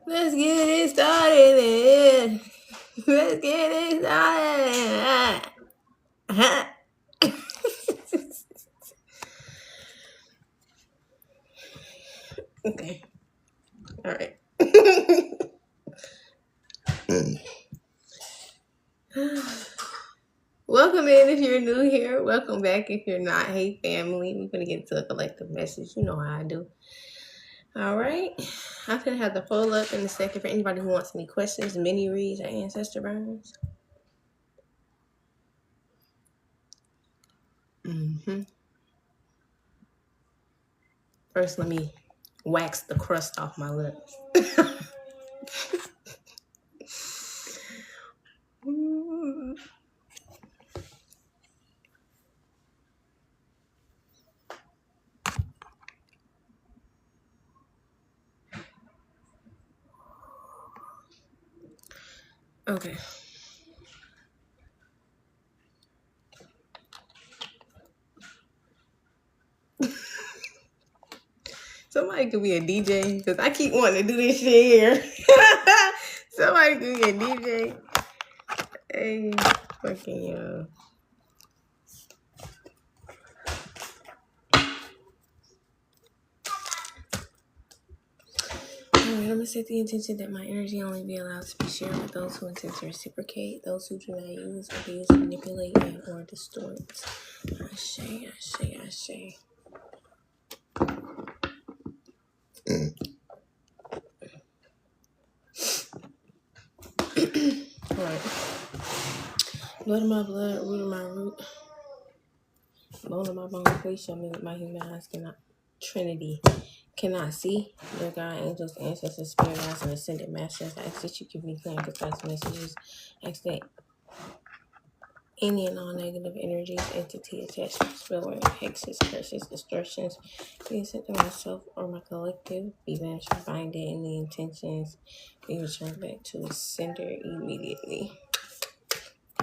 Let's get it started. Let's get it started. Okay. All right. Welcome in if you're new here. Welcome back if you're not. Hey, family. We're going to get to a collective message. You know how I do. All right. I'm going to have the poll up in a second for anybody who wants any questions, mini reads, or ancestor burns. First, let me wax the crust off my lips. Okay. Somebody could be a DJ because I keep wanting to do this shit here. Somebody could be a DJ. Hey, fucking yo. I'm going to set the intention that my energy only be allowed to be shared with those who intend to reciprocate, those who do not use, abuse, manipulate, and or distort. Ashe, ashe, ashe. Alright. Blood of my blood, root of my root, bone of my bone, please show me what my human eyes cannot. Trinity cannot see. Dear God, angels, ancestors, spirit guides, and ascended masters, I ask that you give me clear and concise messages. I ask that any and all negative energies, entity, attachments, spillware, hexes, curses, distortions, be sent to myself or my collective, be banished, binded, and the intentions be returned back to its sender immediately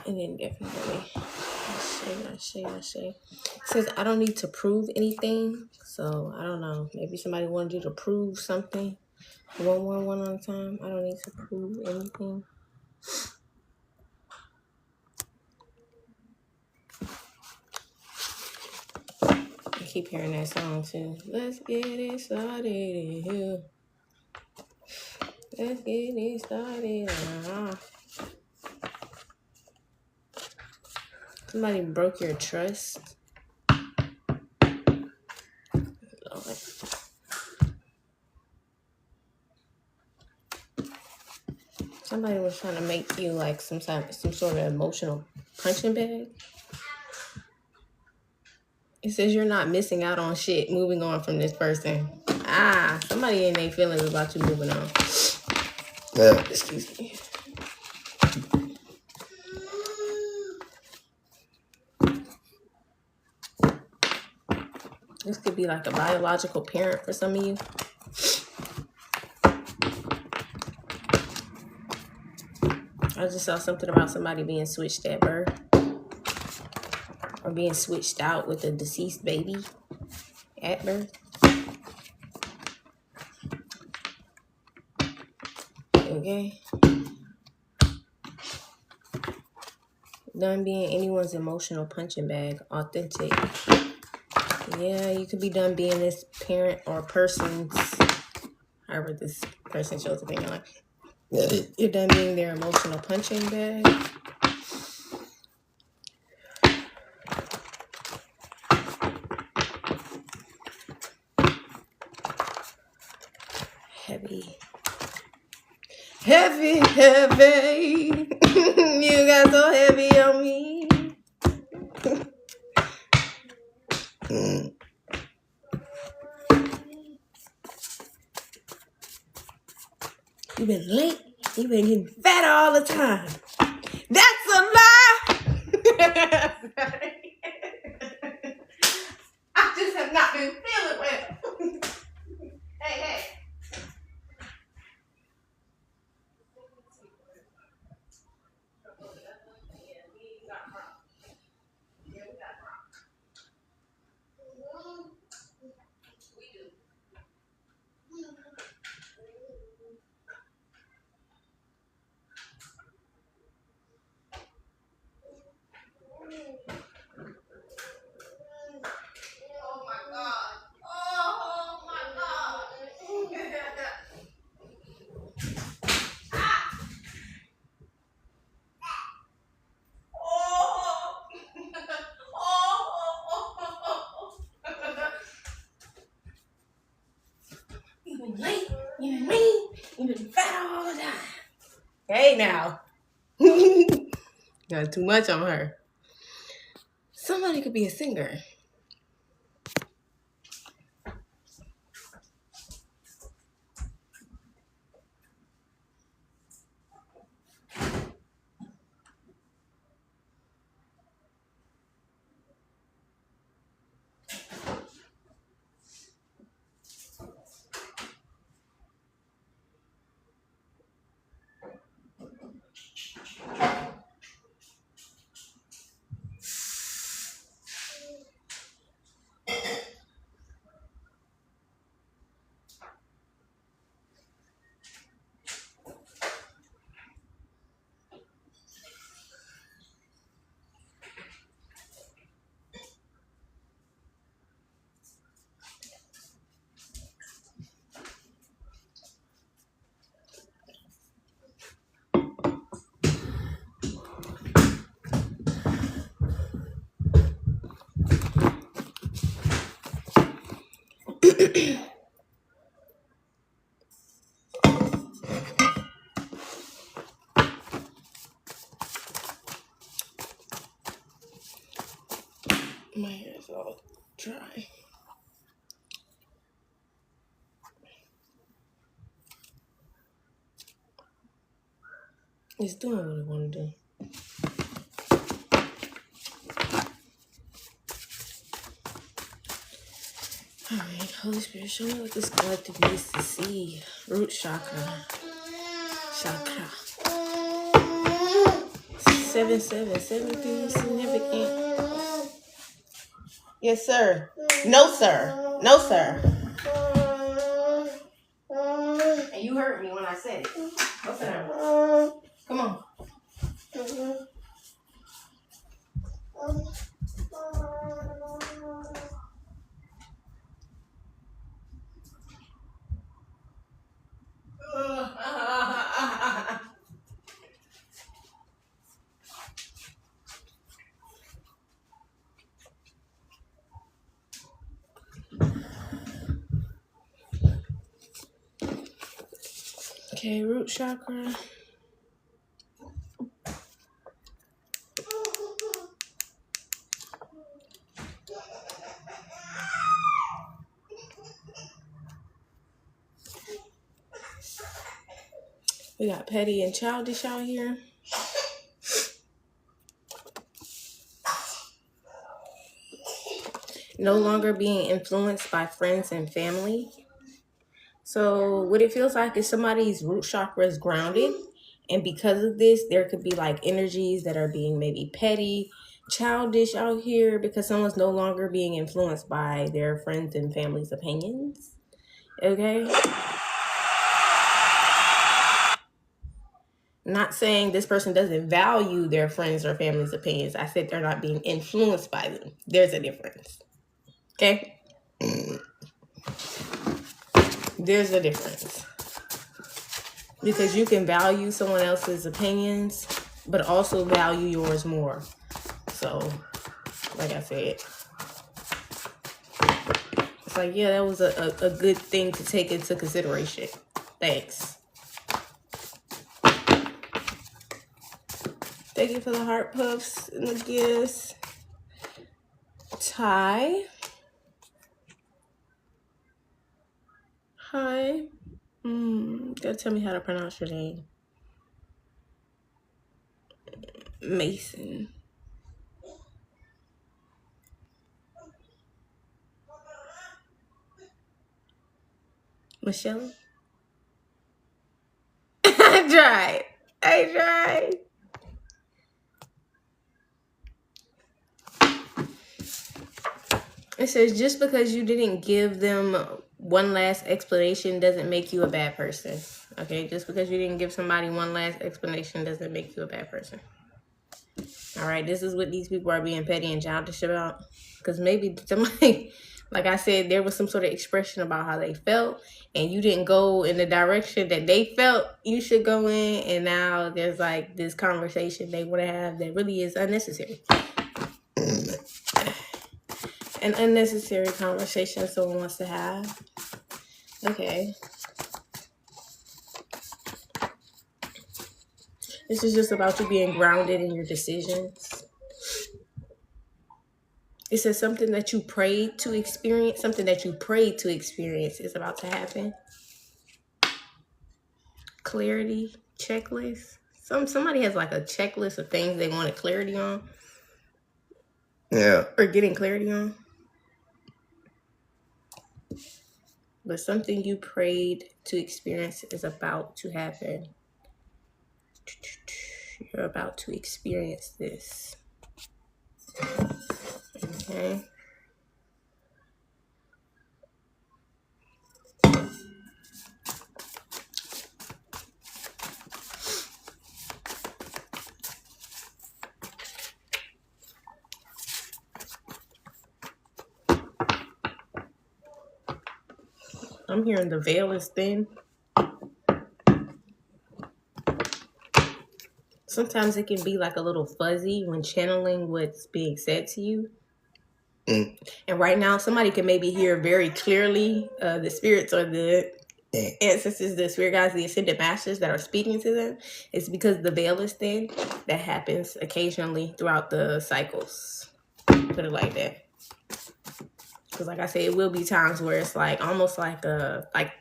and indefinitely. I say. It says I don't need to prove anything, so I don't know. Maybe somebody wanted you to prove something. 111 on time. I don't need to prove anything. I keep hearing that song too. Let's get it started. Let's get it started. Somebody broke your trust. Lord. Somebody was trying to make you like some sort of emotional punching bag. It says you're not missing out on shit moving on from this person. Somebody in their feelings about you moving on. Excuse me. This could be like a biological parent for some of you. I just saw something about somebody being switched at birth or being switched out with a deceased baby at birth. Okay. Done being anyone's emotional punching bag. Authentic. Yeah, you could be done being this parent or person's, however this person shows up in your life. You're done being their emotional punching bag. Heavy. You got so heavy on me. You've been late. You've been getting fatter all the time. That's a lie. I just have not been feeling well. Hey. all the time. Hey now. Got too much on her. Somebody could be a singer. My hair is all dry. It's doing what it want to do. Alright, Holy Spirit, show me what this collective needs to see. Root chakra. Chakra. 777 significant. Yes, sir. No, sir. No, sir. And you heard me when I said it. Go sit down. Come on. Okay, root chakra. We got petty and childish out here. No longer being influenced by friends and family. So what it feels like is somebody's root chakra is grounded. And because of this, there could be like energies that are being maybe petty, childish out here because someone's no longer being influenced by their friends and family's opinions. Okay? Not saying this person doesn't value their friends or family's opinions. I said they're not being influenced by them. There's a difference. Okay? There's a difference. Because you can value someone else's opinions, but also value yours more. So, like I said, it's like, yeah, that was a good thing to take into consideration. Thanks. Thank you for the heart puffs and the gifts. Ty. Hi. Gotta tell me how to pronounce your name. Mason. Michelle. I tried. It says just because you didn't give them one last explanation doesn't make you a bad person. Okay, just because you didn't give somebody one last explanation doesn't make you a bad person. All right, this is what these people are being petty and childish about. Because maybe somebody, like I said, there was some sort of expression about how they felt, and you didn't go in the direction that they felt you should go in, and now there's like this conversation they want to have that really is unnecessary. An unnecessary conversation someone wants to have. Okay. This is just about you being grounded in your decisions. It says something that you prayed to experience, is about to happen. Clarity, checklist. Somebody has like a checklist of things they wanted clarity on. Yeah. Or getting clarity on. But something you prayed to experience is about to happen. You're about to experience this. Okay. I'm hearing the veil is thin. Sometimes it can be like a little fuzzy when channeling what's being said to you. And right now, somebody can maybe hear very clearly the spirits or the ancestors, the spirit guides, the ascended masters that are speaking to them. It's because the veil is thin. That happens occasionally throughout the cycles. Put it like that. Because like I said, it will be times where it's like almost like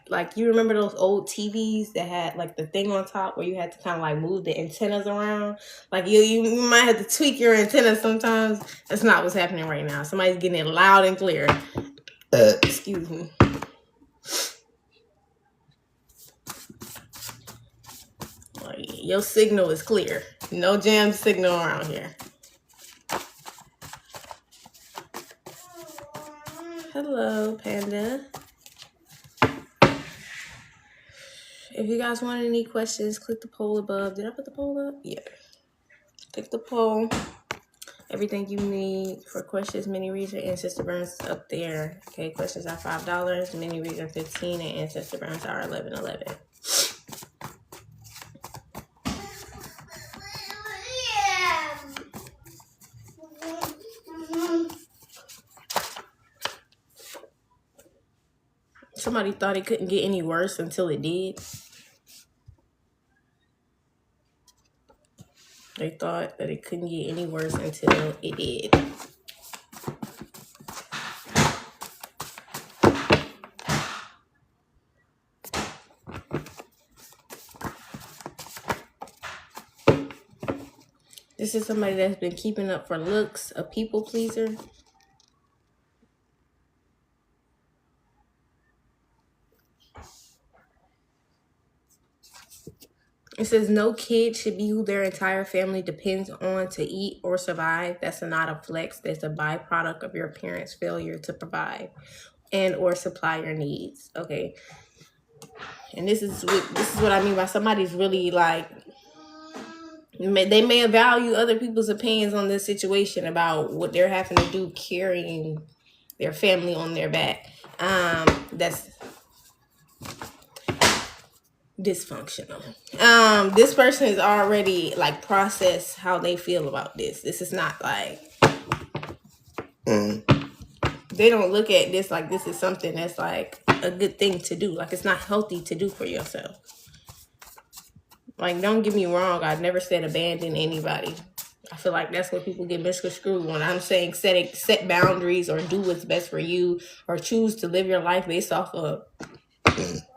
like you remember those old TVs that had like the thing on top where you had to kind of like move the antennas around. Like you might have to tweak your antennas sometimes. That's not what's happening right now. Somebody's getting it loud and clear. Excuse me. Your signal is clear. No jam signal around here. Hello, Panda. If you guys want any questions, click the poll above. Did I put the poll up? Yeah. Click the poll. Everything you need for questions, mini reads, and ancestor burns up there. Okay, questions are $5, mini reads are $15, and ancestor burns are $11.11. Somebody thought it couldn't get any worse until it did. They thought that it couldn't get any worse until it did. This is somebody that's been keeping up for looks, a people pleaser. It says no kid should be who their entire family depends on to eat or survive. That's not a flex. That's a byproduct of your parents' failure to provide and or supply your needs. Okay. And this is what I mean by somebody's really like, they may value other people's opinions on this situation about what they're having to do carrying their family on their back. That's dysfunctional. This person is already like processed how they feel about this. This is not like they don't look at this like this is something that's like a good thing to do. Like it's not healthy to do for yourself. Like, don't get me wrong, I've never said abandon anybody. I feel like that's what people get misconstrued when I'm saying set boundaries or do what's best for you or choose to live your life based off of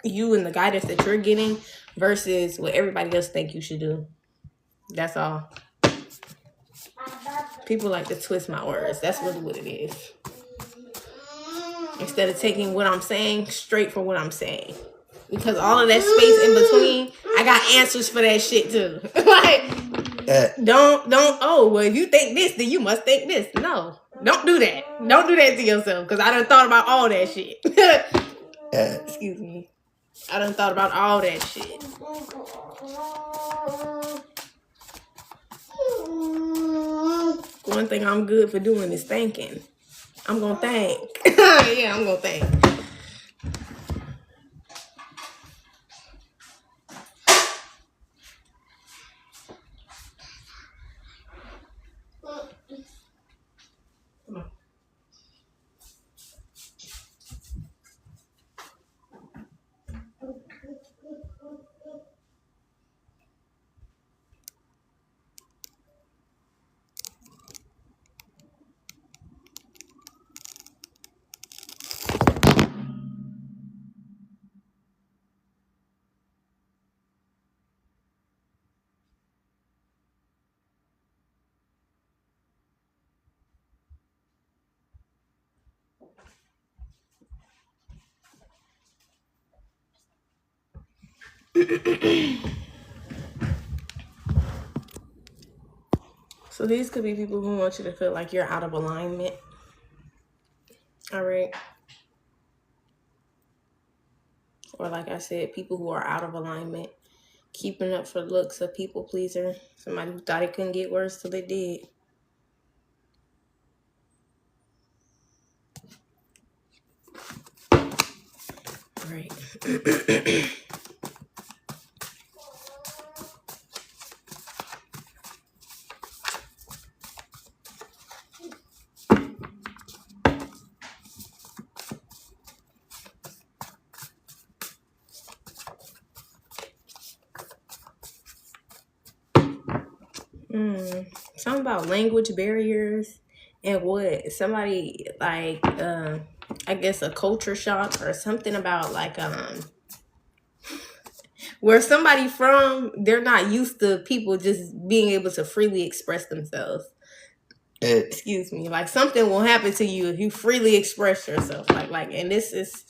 you and the guidance that you're getting versus what everybody else think you should do. That's all. People like to twist my words. That's really what it is. Instead of taking what I'm saying straight for what I'm saying. Because all of that space in between, I got answers for that shit too. Like, don't, oh, well, if you think this, then you must think this. No, don't do that. Don't do that to yourself. Because I done thought about all that shit. Excuse me. I done thought about all that shit. One thing I'm good for doing is thinking. I'm going to think. Yeah, I'm going to think. Come on. So these could be people who want you to feel like you're out of alignment. All right. Or like I said, people who are out of alignment, keeping up for looks, a people pleaser, somebody who thought it couldn't get worse till it did. Right. Something about language barriers and what somebody like I guess a culture shock or something about like where somebody from, they're not used to people just being able to freely express themselves. Excuse me. Like something will happen to you if you freely express yourself. Like and this is,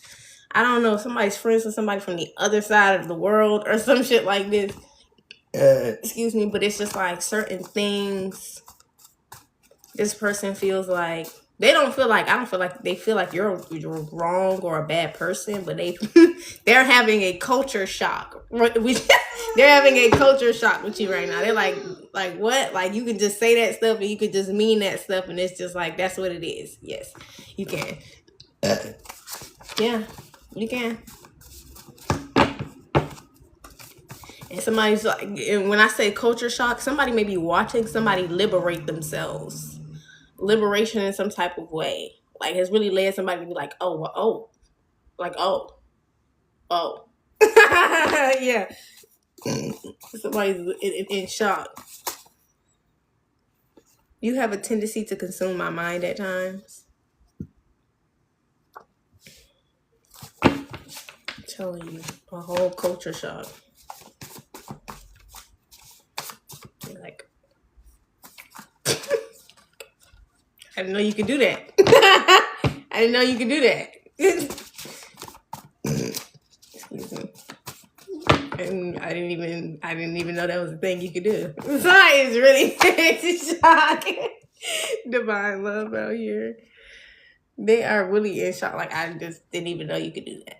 I don't know, if somebody's friends with somebody from the other side of the world or some shit like this. Excuse me, but it's just like certain things this person feels like they don't feel like, I don't feel like they feel like you're wrong or a bad person, but they're having a culture shock. They're having a culture shock with you right now. They're like what? Like you can just say that stuff and you could just mean that stuff and it's just like that's what it is. Yes, you can. Yeah, you can. And somebody's like, and when I say culture shock, somebody may be watching somebody liberate themselves. Liberation in some type of way, like has really led somebody to be like, oh, well, oh, yeah. Somebody's in shock. You have a tendency to consume my mind at times. I'm telling you, a whole culture shock. You're like, I didn't know you could do that. I didn't know you could do that. Excuse me. And I didn't even know that was a thing you could do. Sorry, it's really shock. Divine love out here. They are really in shock. Like I just didn't even know you could do that.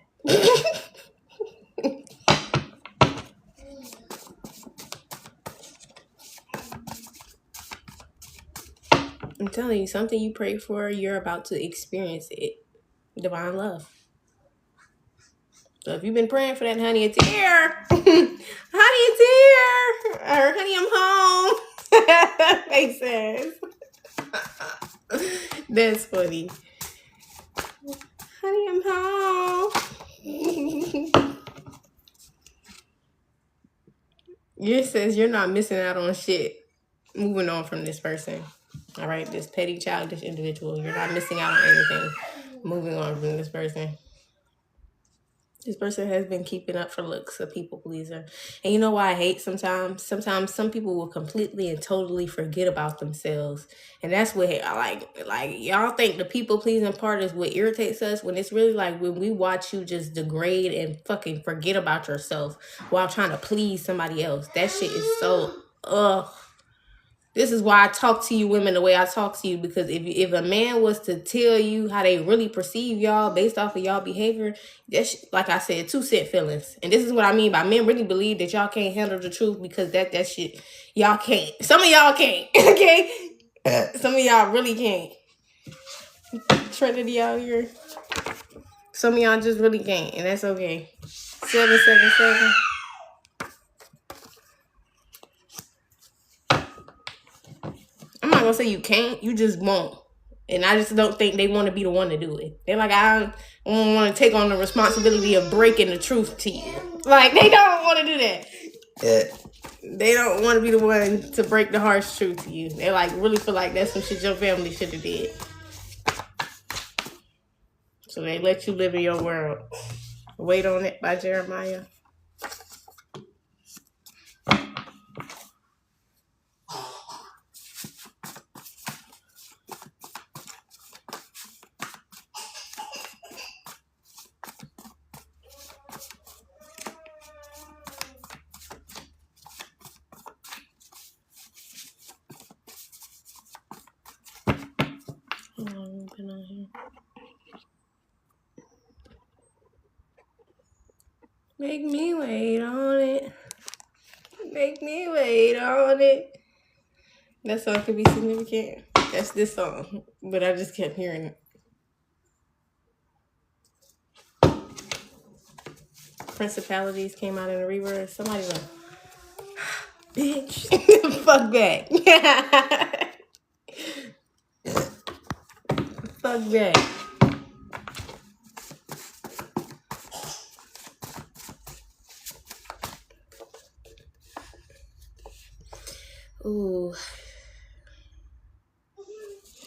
I'm telling you, something you prayed for, you're about to experience it. Divine love. So if you've been praying for that, honey, it's here. Honey, it's here. Or honey, I'm home. Makes sense. That's funny. Honey, I'm home. Yours says you're not missing out on shit. Moving on from this person. All right, this petty, childish individual. You're not missing out on anything. Moving on from this person. This person has been keeping up for looks, a people pleaser. And you know why I hate sometimes? Sometimes some people will completely and totally forget about themselves. And that's what I like y'all think the people pleasing part is what irritates us, when it's really like when we watch you just degrade and fucking forget about yourself while trying to please somebody else. That shit is so ugh. This is why I talk to you women the way I talk to you, because if a man was to tell you how they really perceive y'all based off of y'all behavior, that's, like I said, 2 cent feelings. And this is what I mean by men really believe that y'all can't handle the truth because that shit, y'all can't. Some of y'all can't, okay? Some of y'all really can't. Trinity out here. Some of y'all just really can't, and that's okay. 777. I'm not gonna say you can't, you just won't. And I just don't think they want to be the one to do it. They're like, I don't want to take on the responsibility of breaking the truth to you. Like, they don't want to do that. Yeah. They don't want to be the one to break the harsh truth to you. They like really feel like that's some shit your family should have did. So they let you live in your world. Wait on It by Jeremiah. Make me wait on it. Make me wait on it. That song could be significant. That's this song. But I just kept hearing it. Principalities came out in the reverse. Somebody like, bitch. Fuck back. Fuck back. Ooh.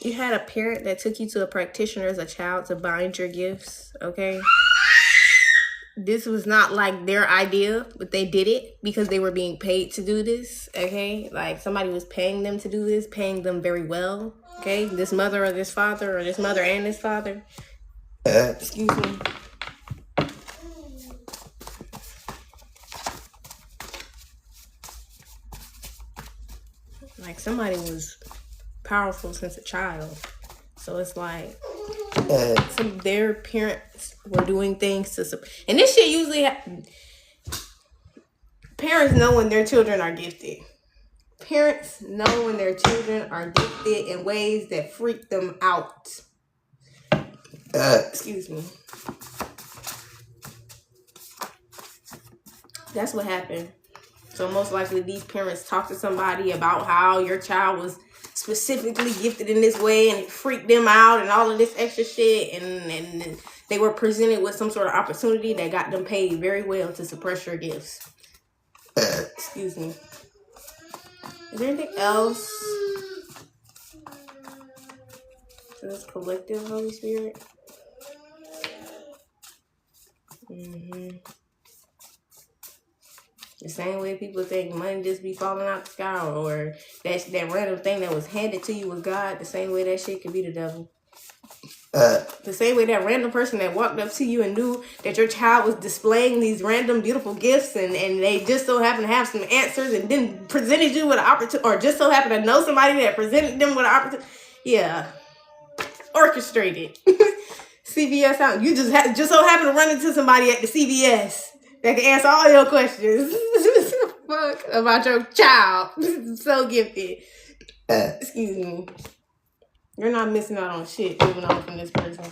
You had a parent that took you to a practitioner as a child to bind your gifts, okay? This was not like their idea, but they did it because they were being paid to do this, okay? Like somebody was paying them to do this, paying them very well, okay? This mother or this father or this mother and this father. Excuse me. Like somebody was powerful since a child. So it's like their parents were doing things to support. And this shit usually parents know when their children are gifted. Parents know when their children are gifted in ways that freak them out. Excuse me. That's what happened. So most likely these parents talked to somebody about how your child was specifically gifted in this way and it freaked them out and all of this extra shit, and they were presented with some sort of opportunity that got them paid very well to suppress your gifts. Excuse me. Is there anything else for this collective, Holy Spirit? The same way people think money just be falling out the sky, or that random thing that was handed to you was God, the same way that shit could be the devil. The same way that random person that walked up to you and knew that your child was displaying these random beautiful gifts and they just so happen to have some answers and then presented you with an opportunity, or just so happen to know somebody that presented them with an opportunity. Yeah. Orchestrated. CVS out. You just so happen to run into somebody at the CVS that can answer all your questions. Fuck about your child. So gifted. Excuse me. You're not missing out on shit moving on from this person.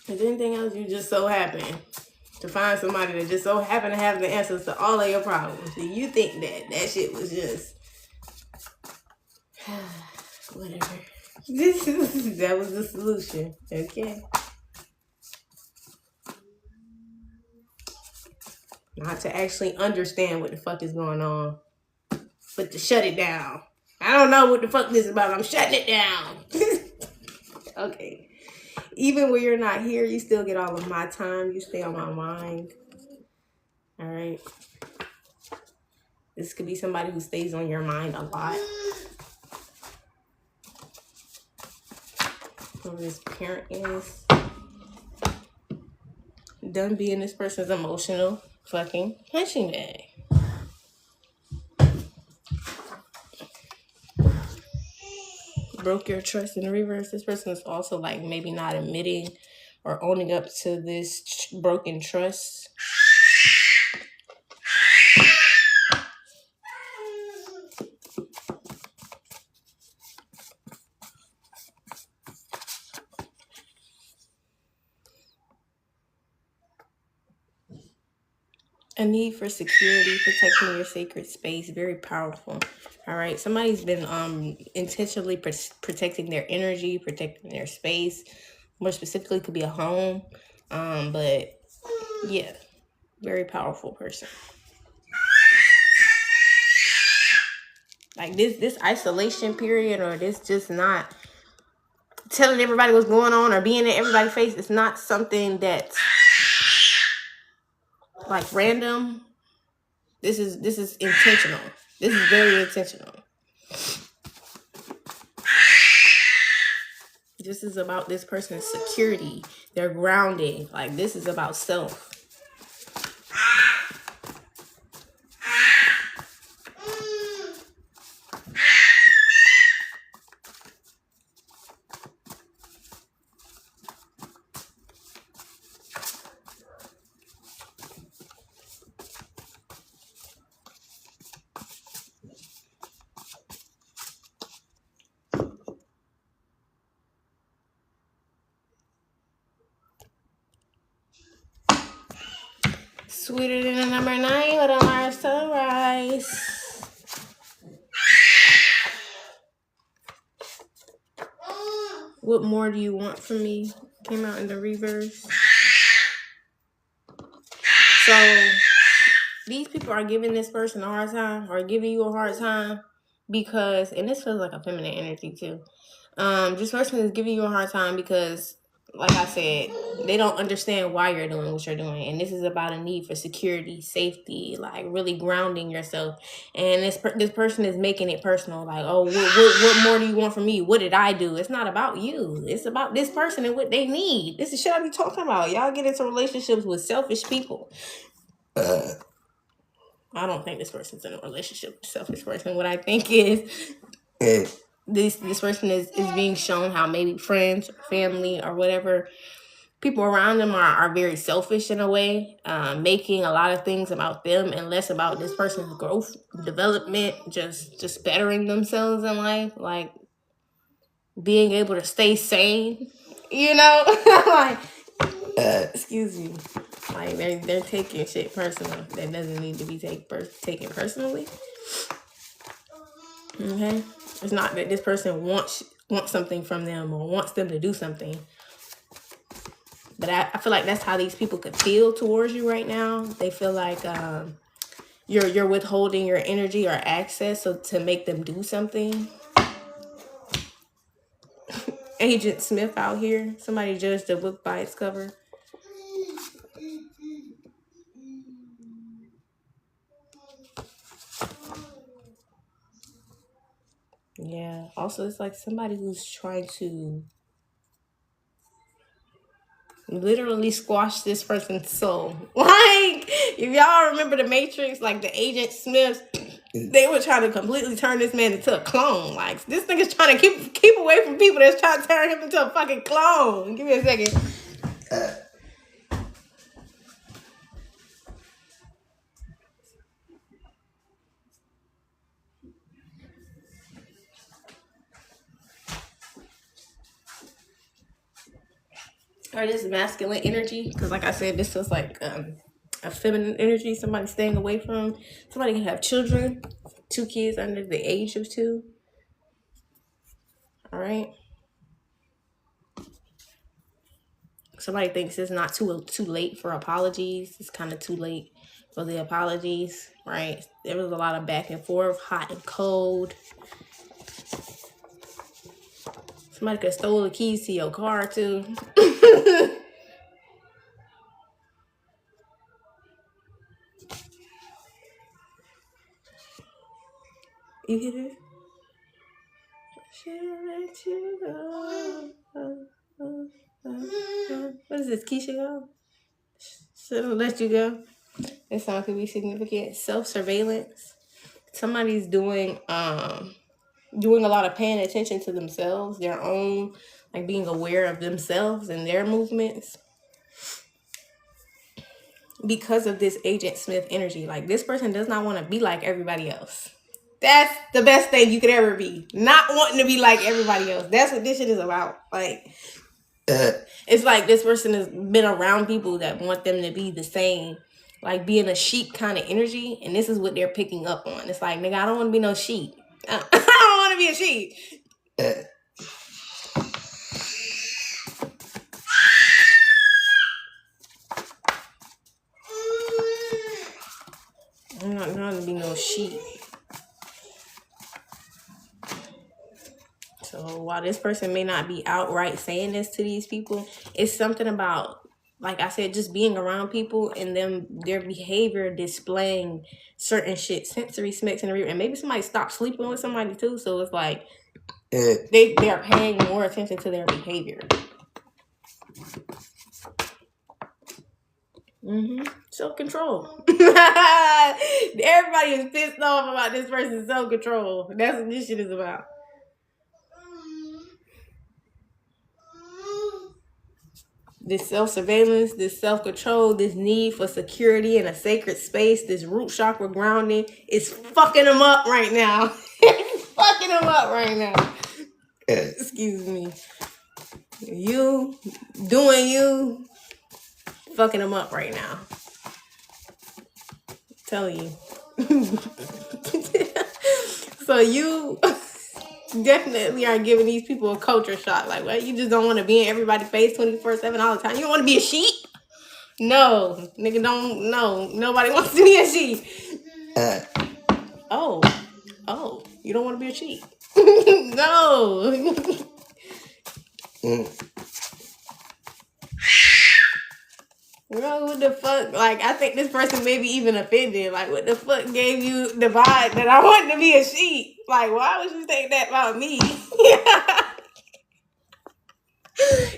Is there anything else? You just so happen to find somebody that just so happen to have the answers to all of your problems. Do you think that shit was just whatever? That was the solution. Okay. Not to actually understand what the fuck is going on, but to shut it down. I don't know what the fuck this is about. I'm shutting it down. Okay. Even when you're not here, you still get all of my time. You stay on my mind. All right. This could be somebody who stays on your mind a lot. Whoever this parent is. Done being this person's emotional fucking punching bag. Broke your trust in the reverse. This person is also like maybe not admitting or owning up to this broken trust. A need for security, protecting your sacred space, very powerful. All right, somebody's been intentionally protecting their energy, protecting their space. More specifically, could be a home. But yeah, very powerful person. Like this isolation period, or this just not telling everybody what's going on or being in everybody's face. It's not something that's like random. This is intentional. This is very intentional. This is about this person's security, their grounding. Like this is about self. Sweeter than a number 9 with a large sunrise. What more do you want from me? Came out in the reverse. So these people are giving this person a hard time, or giving you a hard time because, and this feels like a feminine energy too. This person is giving you a hard time because, like I said, they don't understand why you're doing what you're doing. And this is about a need for security, safety, like really grounding yourself. And this person is making it personal. Like, oh, what more do you want from me? What did I do? It's not about you. It's about this person and what they need. This is shit I be talking about. Y'all get into relationships with selfish people. I don't think this person's in a relationship with a selfish person. What I think is this person is being shown how maybe friends or family or whatever people around them are very selfish in a way, making a lot of things about them and less about this person's growth, development, just bettering themselves in life, like being able to stay sane, you know? Like, excuse me. Like they're taking shit personal that doesn't need to be taken personally. Okay? It's not that this person wants something from them or wants them to do something. But I feel like that's how these people could feel towards you right now. They feel like you're withholding your energy or access so to make them do something. Agent Smith out here. Somebody judged the book by its cover. Yeah. Also, it's like somebody who's trying to literally squash this person's soul. Like, if y'all remember the Matrix, like the Agent Smiths, they were trying to completely turn this man into a clone. Like, this nigga's trying to keep away from people that's trying to turn him into a fucking clone. Give me a second. Or this masculine energy, because like I said, this feels like a feminine energy. Somebody staying away from. Somebody can have children, 2 kids under the age of 2. All right. Somebody thinks it's not too late for apologies. It's kind of too late for the apologies, right? There was a lot of back and forth, hot and cold. Somebody could have stole the keys to your car too. You hear this? Should let you go. What is this? Keisha Go? Should have let you go. This song could be significant. Self-surveillance. Somebody's doing a lot of paying attention to themselves, their own, like being aware of themselves and their movements because of this Agent Smith energy. Like, this person does not want to be like everybody else. That's the best thing you could ever be. Not wanting to be like everybody else. That's what this shit is about. Like, it's like this person has been around people that want them to be the same, like being a sheep kind of energy, and this is what they're picking up on. It's like, nigga, I don't want to be no sheep. I don't want to be a sheep. I'm not going to be no sheep. So while this person may not be outright saying this to these people, it's something about, like I said, just being around people and their behavior displaying certain shit, sensory smacks and maybe somebody stopped sleeping with somebody too. So it's like they are paying more attention to their behavior. Self-control. Everybody is pissed off about this person's self-control. That's what this shit is about. This self-surveillance, this self-control, this need for security in a sacred space, this root chakra grounding is fucking them up right now. It's fucking them up right now. Excuse me. You, doing you, fucking them up right now. Telling you. So you definitely are giving these people a culture shock. Like, what? You just don't want to be in everybody's face 24/7 all the time. You don't want to be a sheep? No, nigga, don't. No, nobody wants to be a sheep. Oh, you don't want to be a sheep? No. Bro, what the fuck? Like, I think this person may be even offended. Like, what the fuck gave you the vibe that I wanted to be a sheep? Like, why would you think that about me?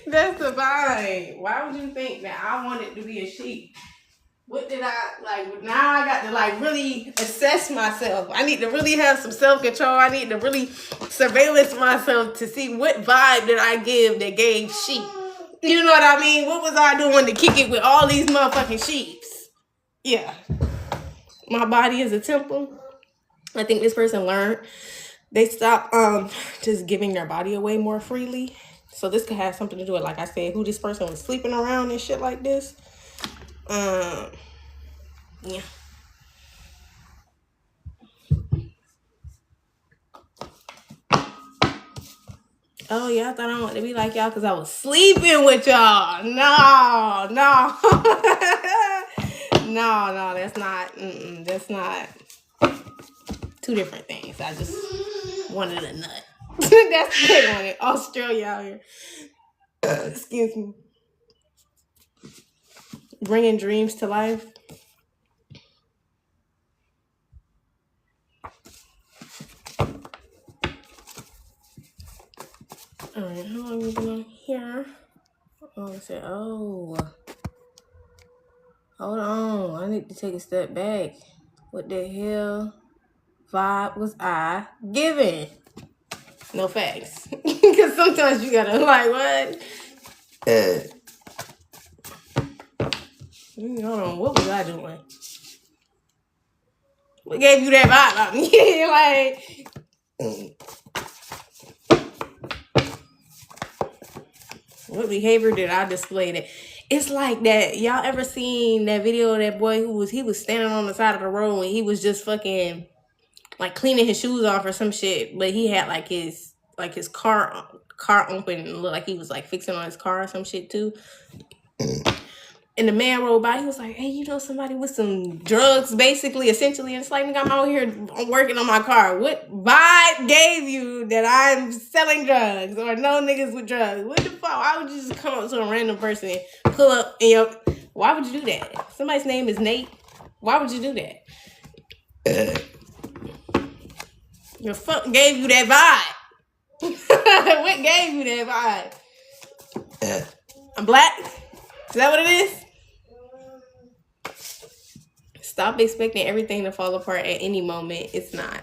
That's the vibe. Why would you think that I wanted to be a sheep? What did I, like, now I got to, like, really assess myself. I need to really have some self-control. I need to really surveillance myself to see what vibe did I give that gave sheep. You know what I mean? What was I doing to kick it with all these motherfucking sheeps? Yeah. My body is a temple. I think this person learned. They stopped just giving their body away more freely. So this could have something to do with, like I said, who this person was sleeping around and shit like this. Yeah. Oh, yeah, I thought I wanted to be like y'all because I was sleeping with y'all. No. No, that's not, that's not two different things. I just wanted a nut. That's what they wanted. Australia out here. Excuse me. Bringing dreams to life. All right, how long have we been on here? Oh, I said, hold on. I need to take a step back. What the hell vibe was I giving? No facts. Because sometimes you gotta, like, what? Hold on, what was I doing? What gave you that vibe about me? Like, what behavior did I display that? It's like that. Y'all ever seen that video of that boy who was standing on the side of the road and he was just fucking like cleaning his shoes off or some shit, but he had like his car open and looked like he was like fixing on his car or some shit too. And the man rolled by, he was like, hey, you know somebody with some drugs, basically, essentially. And it's like, nigga, I'm out here working on my car. What vibe gave you that I'm selling drugs or no niggas with drugs? What the fuck? Why would you just come up to a random person and pull up and why would you do that? Somebody's name is Nate. Why would you do that? Your fuck gave you that vibe. What gave you that vibe? I'm black? Is that what it is? Stop expecting everything to fall apart at any moment. It's not.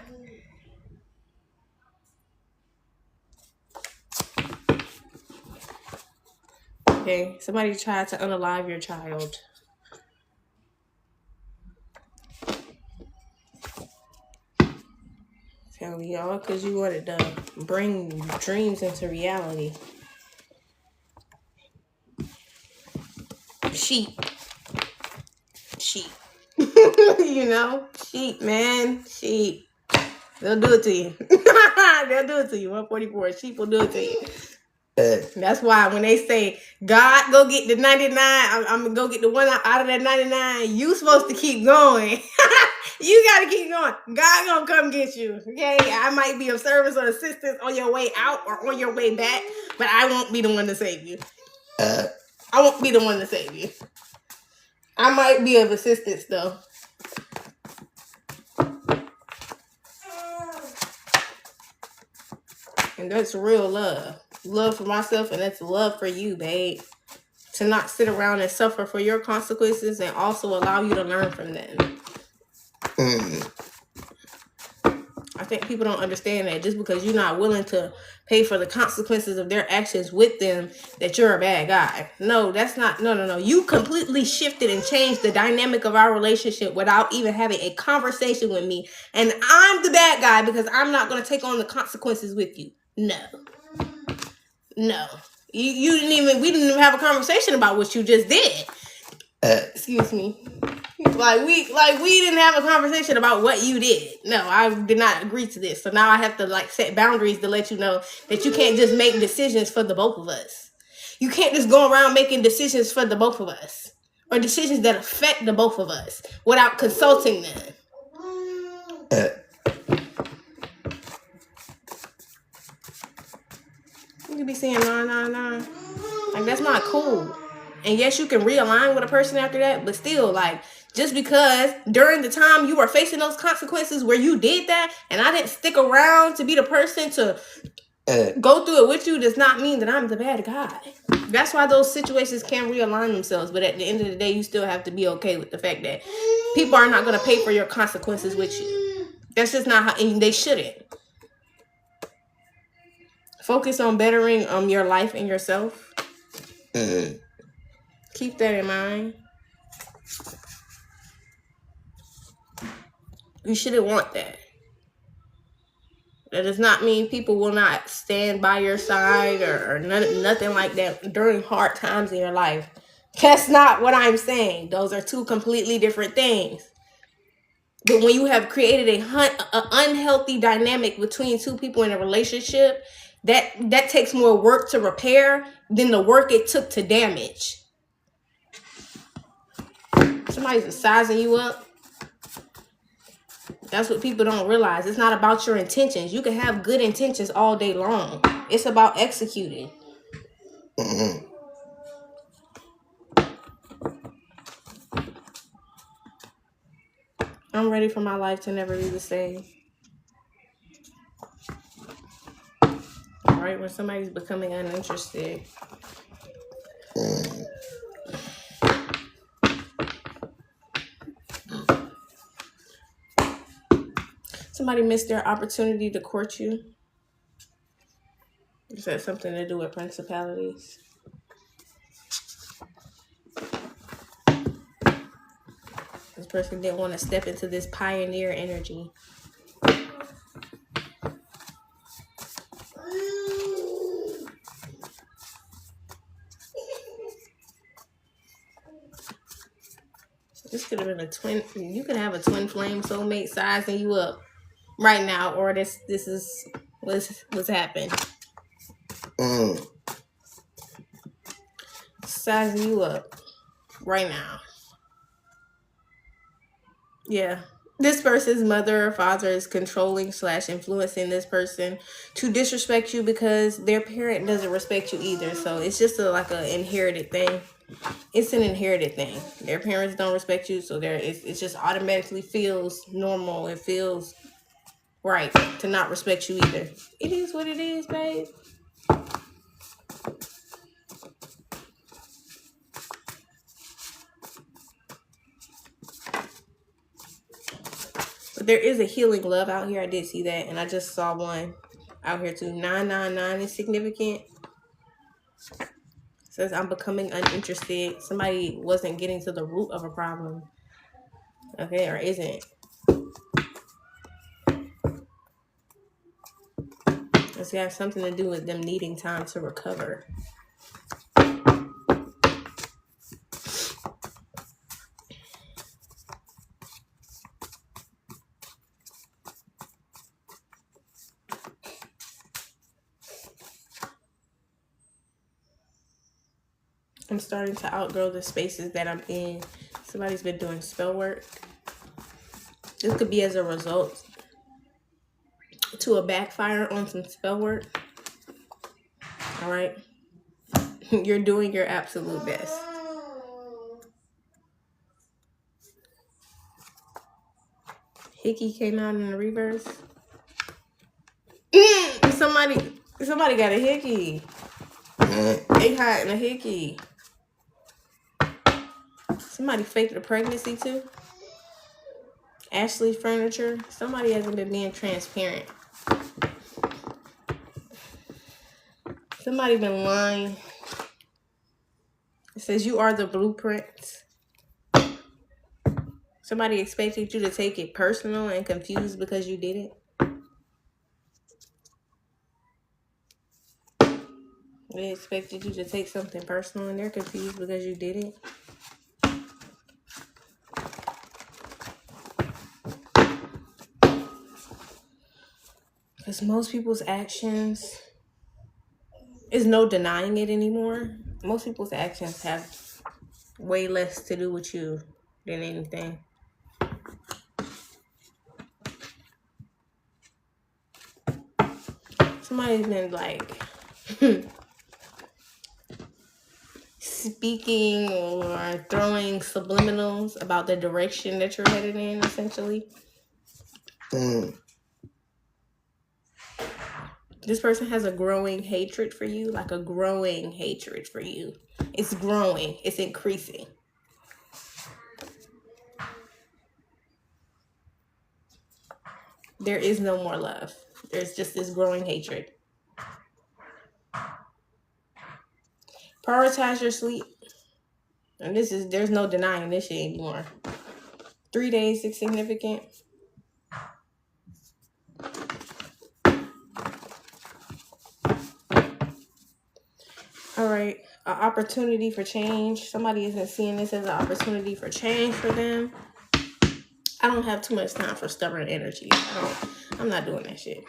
Okay, somebody tried to unalive your child. Tell y'all, because you wanted to bring dreams into reality. Sheep. You know? Sheep, man. Sheep. They'll do it to you. They'll do it to you. 144. Sheep will do it to you. That's why when they say, God, go get the 99, I'm going to go get the one out of that 99, you supposed to keep going. You got to keep going. God going to come get you. Okay? I might be of service or assistance on your way out or on your way back, but I won't be the one to save you. I won't be the one to save you. I might be of assistance, though. And that's real love. Love for myself, and that's love for you, babe. To not sit around and suffer for your consequences and also allow you to learn from them. I think people don't understand that just because you're not willing to pay for the consequences of their actions with them, that you're a bad guy. No, that's not. No. You completely shifted and changed the dynamic of our relationship without even having a conversation with me. And I'm the bad guy because I'm not going to take on the consequences with you. No. You didn't even, we didn't even have a conversation about what you just did. Excuse me. Like we didn't have a conversation about what you did. No, I did not agree to this. So now I have to like set boundaries to let you know that you can't just make decisions for the both of us. You can't just go around making decisions for the both of us or decisions that affect the both of us without consulting them. You could be saying no. Like that's not cool. And yes, you can realign with a person after that, but still, like, just because during the time you were facing those consequences where you did that, and I didn't stick around to be the person to go through it with you, does not mean that I'm the bad guy. That's why those situations can realign themselves. But at the end of the day, you still have to be okay with the fact that people are not going to pay for your consequences with you. That's just not how, and they shouldn't. Focus on bettering your life and yourself. Keep that in mind. You shouldn't want that. That does not mean people will not stand by your side or nothing like that during hard times in your life. That's not what I'm saying. Those are two completely different things. But when you have created an unhealthy dynamic between two people in a relationship, that takes more work to repair than the work it took to damage. Somebody's sizing you up. That's what people don't realize. It's not about your intentions. You can have good intentions all day long. It's about executing. I'm ready for my life to never be the same. Right? When somebody's becoming uninterested. Somebody missed their opportunity to court you. Is that something to do with principalities? This person didn't want to step into this pioneer energy. This could have been a twin. You can have a twin flame soulmate sizing you up right now, or this is what's happened. Sizing you up right now. Yeah. This person's mother or father is controlling / influencing this person to disrespect you because their parent doesn't respect you either. So it's just like an inherited thing. It's an inherited thing. Their parents don't respect you, so it just automatically feels normal. It feels right to not respect you either. It is what it is, babe. But there is a healing love out here. I did see that, and I just saw one out here too. 999 is significant. Says I'm becoming uninterested. Somebody wasn't getting to the root of a problem. Okay, or isn't. It's got something to do with them needing time to recover. I'm starting to outgrow the spaces that I'm in. Somebody's been doing spell work. This could be as a result to a backfire on some spell work. All right. You're doing your absolute best. Hickey came out in the reverse. Somebody got a hickey. They hiding a hickey. Somebody faked a pregnancy too. Ashley Furniture. Somebody hasn't been being transparent. Somebody been lying. It says you are the blueprint. Somebody expected you to take it personal and confused because you did it. They expected you to take something personal and they're confused because you did it. Because most people's actions, there's no denying it anymore. Most people's actions have way less to do with you than anything. Somebody's been like speaking or throwing subliminals about the direction that you're headed in, essentially. This person has a growing hatred for you, like a growing hatred for you. It's growing, it's increasing. There is no more love. There's just this growing hatred. Prioritize your sleep. And there's no denying this shit anymore. 3 days is significant. All right, an opportunity for change. Somebody isn't seeing this as an opportunity for change for them. I don't have too much time for stubborn energy. I'm not doing that shit.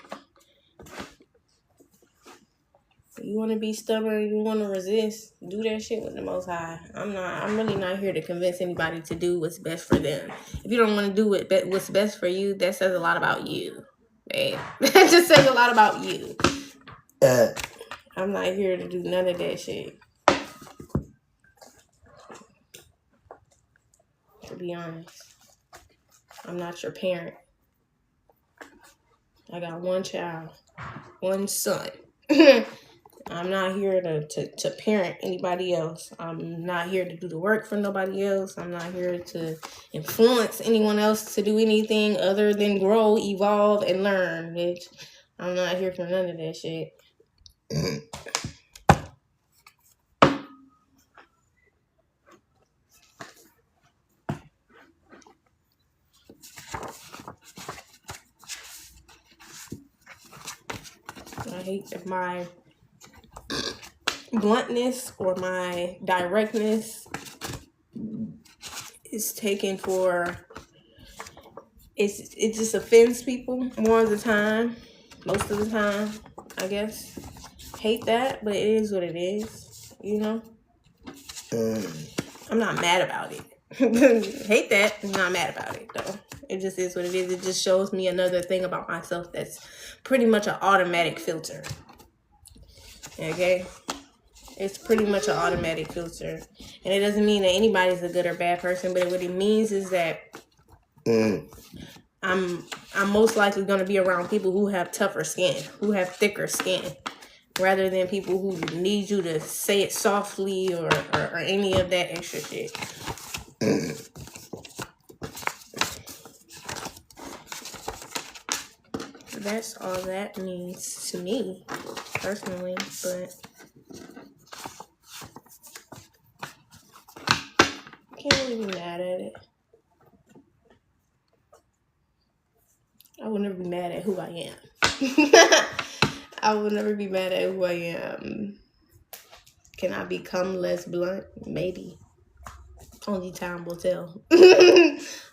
You want to be stubborn, you want to resist, do that shit with the Most High. I'm really not here to convince anybody to do what's best for them. If you don't want to do what's best for you, that says a lot about you, babe. That just says a lot about you. I'm not here to do none of that shit. To be honest, I'm not your parent. I got one child, one son. I'm not here to parent anybody else. I'm not here to do the work for nobody else. I'm not here to influence anyone else to do anything other than grow, evolve, and learn, bitch. I'm not here for none of that shit. I hate if my bluntness or my directness is taken for it just offends people more of the time, most of the time, I guess. Hate that, but it is what it is, you know. I'm not mad about it. Hate that, I'm not mad about it though. It just is what it is. It just shows me another thing about myself that's pretty much an automatic filter. Okay? It's pretty much an automatic filter. And it doesn't mean that anybody's a good or bad person, but what it means is that I'm most likely going to be around people who have tougher skin, who have thicker skin, rather than people who need you to say it softly or any of that extra shit. That's all that means to me, personally, but I can't really be mad at it. I will never be mad at who I am. I will never be mad at who I am. Can I become less blunt? Maybe. Only time will tell.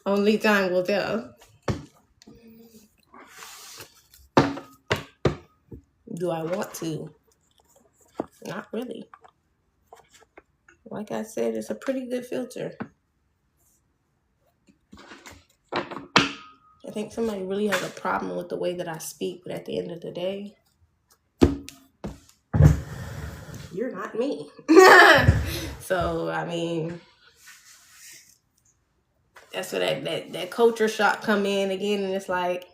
Only time will tell. Do I want to? Not really. Like I said, it's a pretty good filter. I think somebody really has a problem with the way that I speak, but at the end of the day, you're not me. So, I mean, that's where that culture shock come in again, and it's like,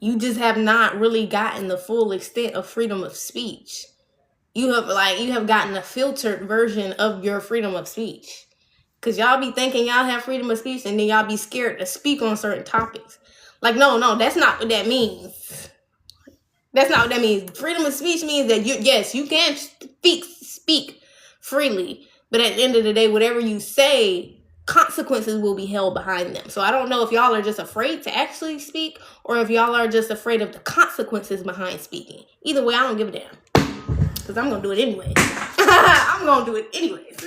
you just have not really gotten the full extent of freedom of speech. You have gotten a filtered version of your freedom of speech. Because y'all be thinking y'all have freedom of speech and then y'all be scared to speak on certain topics. Like, no, that's not what that means. That's not what that means. Freedom of speech means that you can speak freely. But at the end of the day, whatever you say, consequences will be held behind them. So I don't know if y'all are just afraid to actually speak or if y'all are just afraid of the consequences behind speaking. Either way, I don't give a damn. Because I'm going to do it anyway. I'm going to do it anyways.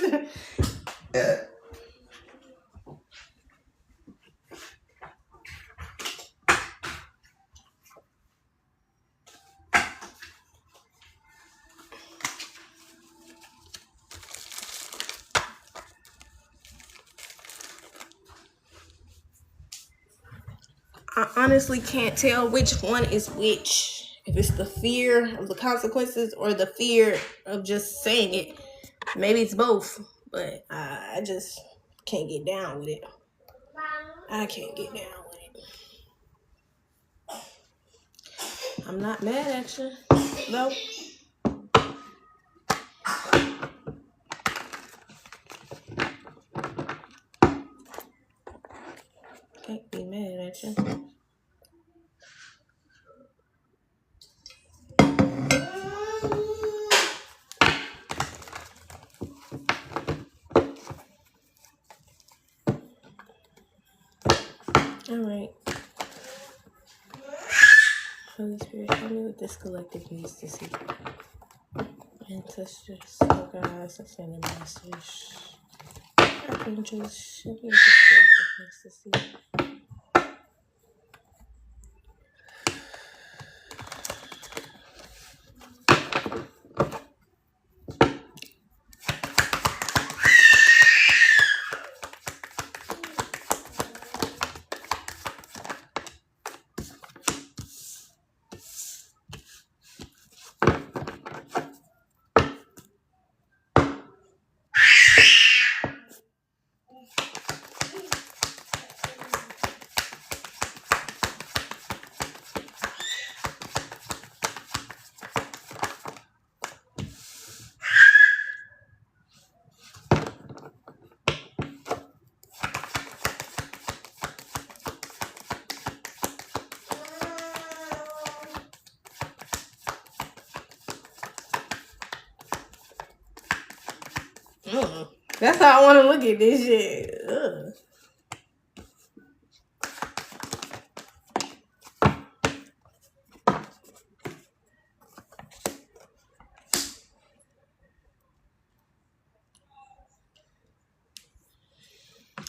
I honestly can't tell which one is which. If it's the fear of the consequences or the fear of just saying it. Maybe it's both. But I just can't get down with it. I can't get down with it. I'm not mad at you. No. Can't be mad at you. Alright. Holy Spirit, tell me what this collective needs to see. Ancestors, oh God, suspended masters, archangels, show me what this collective needs to see. That's how I want to look at this shit. Ugh.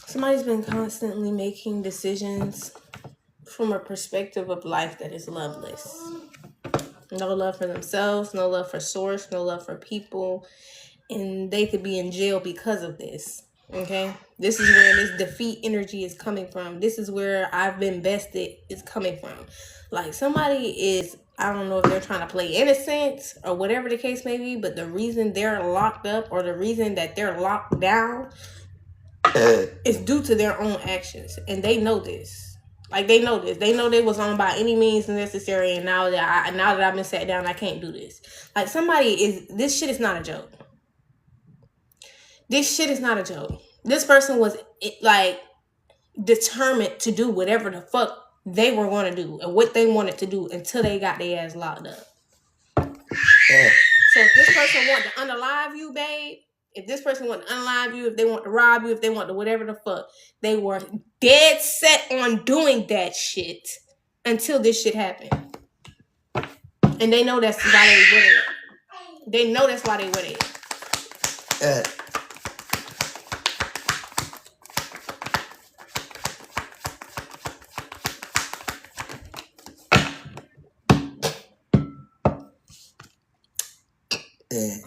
Somebody's been constantly making decisions from a perspective of life that is loveless. No love for themselves, no love for source, no love for people. And they could be in jail because of this. Okay? This is where this defeat energy is coming from. This is where I've been bested is coming from. Like somebody is, I don't know if they're trying to play innocent or whatever the case may be, but the reason they're locked up or the reason that they're locked down is due to their own actions. And they know this. Like they know this. They know they was on by any means necessary, and now that I've been sat down, I can't do this. Like this shit is not a joke. This shit is not a joke. This person was like determined to do whatever the fuck they were going to do and what they wanted to do until they got their ass locked up. Yeah. So if this person want to unalive you, babe, if this person want to unalive you, if they want to rob you, if they want to whatever the fuck, they were dead set on doing that shit until this shit happened. And they know that's why they were there. They know that's why they were there.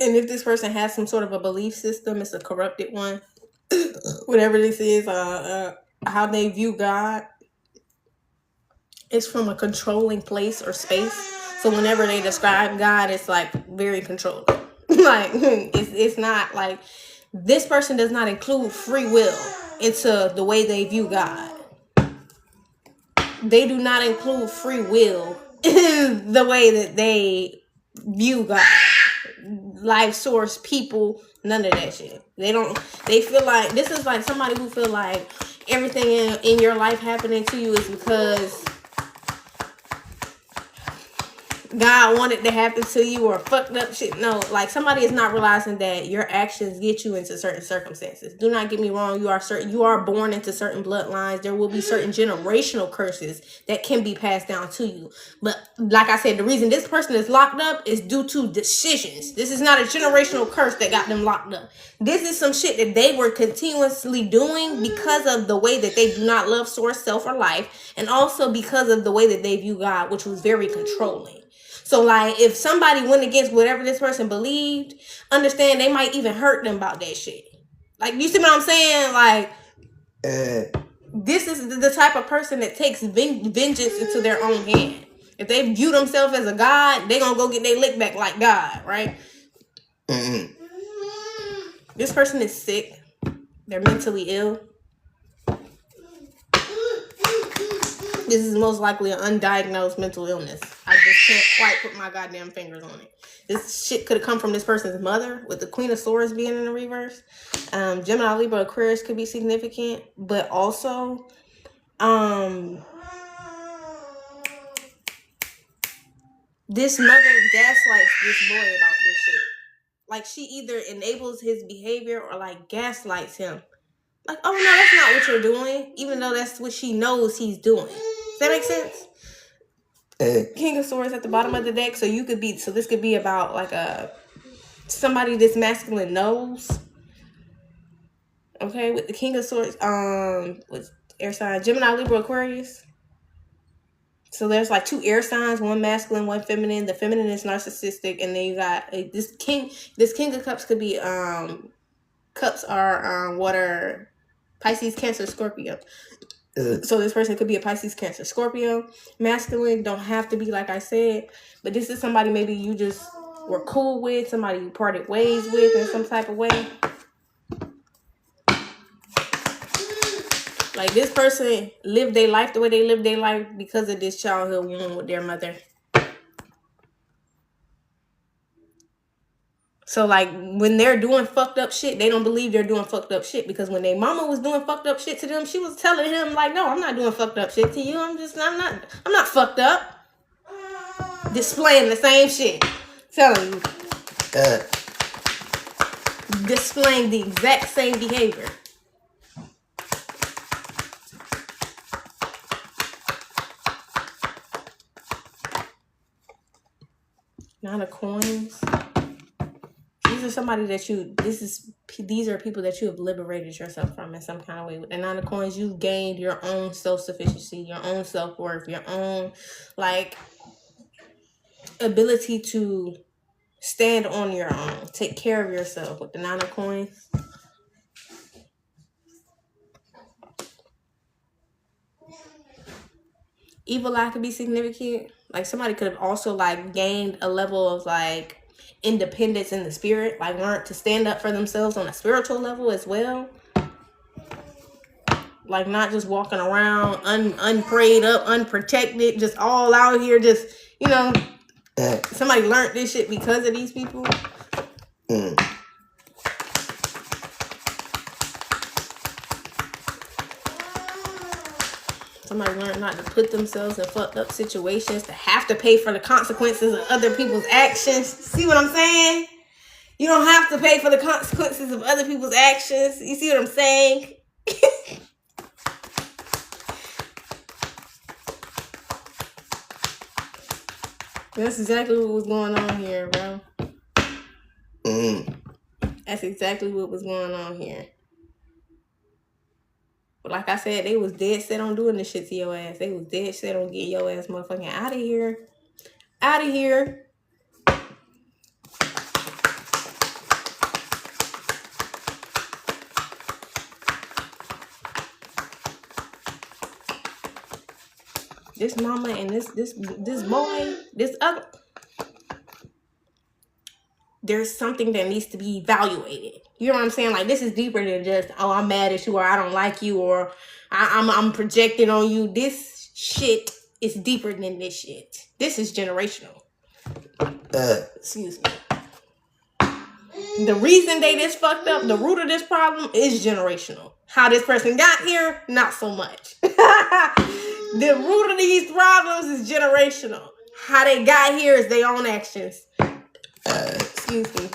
And if this person has some sort of a belief system, it's a corrupted one. Whatever this is, how they view God, it's from a controlling place or space. So whenever they describe God, it's like very controlling. Like it's not like this person does not include free will into the way they view God. They do not include free will in the way that they view God. Life source, people, none of that shit. They feel like this is like somebody who feel like everything in your life happening to you is because God wanted to happen to you or fucked up shit. No, like somebody is not realizing that your actions get you into certain circumstances. Do not get me wrong. You are born into certain bloodlines. There will be certain generational curses that can be passed down to you. But like I said, the reason this person is locked up is due to decisions. This is not a generational curse that got them locked up. This is some shit that they were continuously doing because of the way that they do not love source, self, or life. And also because of the way that they view God, which was very controlling. So, like, if somebody went against whatever this person believed, understand they might even hurt them about that shit. Like, you see what I'm saying? Like, this is is the type of person that takes vengeance into their own hand. If they view themselves as a god, they gonna go get their lick back like God, right? Mm-hmm. This person is sick. They're mentally ill. This is most likely an undiagnosed mental illness. I just can't quite put my goddamn fingers on it. This shit could have come from this person's mother, with the Queen of Swords being in the reverse. Gemini, Libra, Aquarius could be significant, but also, this mother gaslights this boy about this shit. Like, she either enables his behavior or like gaslights him. Like, oh no, that's not what you're doing, even though that's what she knows he's doing. Does that make sense? King of Swords at the bottom of the deck, so this could be about like somebody this masculine knows. Okay, with the King of Swords, with air sign Gemini, Libra, Aquarius. So there's like two air signs, one masculine, one feminine. The feminine is narcissistic, and then you got this king. This King of Cups could be cups are water, Pisces, Cancer, Scorpio. So this person could be a Pisces, Cancer, Scorpio. Masculine don't have to be like I said, but this is somebody maybe you just were cool with, somebody you parted ways with in some type of way. Like, this person lived their life the way they lived their life because of this childhood wound with their mother. So, like, when they're doing fucked up shit, they don't believe they're doing fucked up shit. Because when their mama was doing fucked up shit to them, she was telling him, like, no, I'm not doing fucked up shit to you. I'm not fucked up. Displaying the same shit. Telling you. Displaying the exact same behavior. Nine of Coins. These are somebody that these are people that you have liberated yourself from in some kind of way. With the Nine of Coins, you've gained your own self-sufficiency, your own self-worth, your own, like, ability to stand on your own, take care of yourself with the Nine of Coins. Evil eye could be significant. Like, somebody could have also, like, gained a level of, like, independence in the spirit, like learned to stand up for themselves on a spiritual level as well. Like, not just walking around unprayed up, unprotected, just all out here, just, you know, somebody learned this shit because of these people. Somebody learned not to put themselves in fucked up situations, to have to pay for the consequences of other people's actions. See what I'm saying? You don't have to pay for the consequences of other people's actions. You see what I'm saying? That's exactly what was going on here, bro. That's exactly what was going on here. But like I said, they was dead set on doing this shit to your ass. They was dead set on getting your ass motherfucking out of here. Out of here. This mama and this boy, this other. There's something that needs to be evaluated. You know what I'm saying? Like, this is deeper than just, oh, I'm mad at you, or I don't like you, or I'm projecting on you. This shit is deeper than this shit. This is generational. Excuse me. The reason they this fucked up, the root of this problem is generational. How this person got here, not so much. The root of these problems is generational. How they got here is their own actions. Excuse me.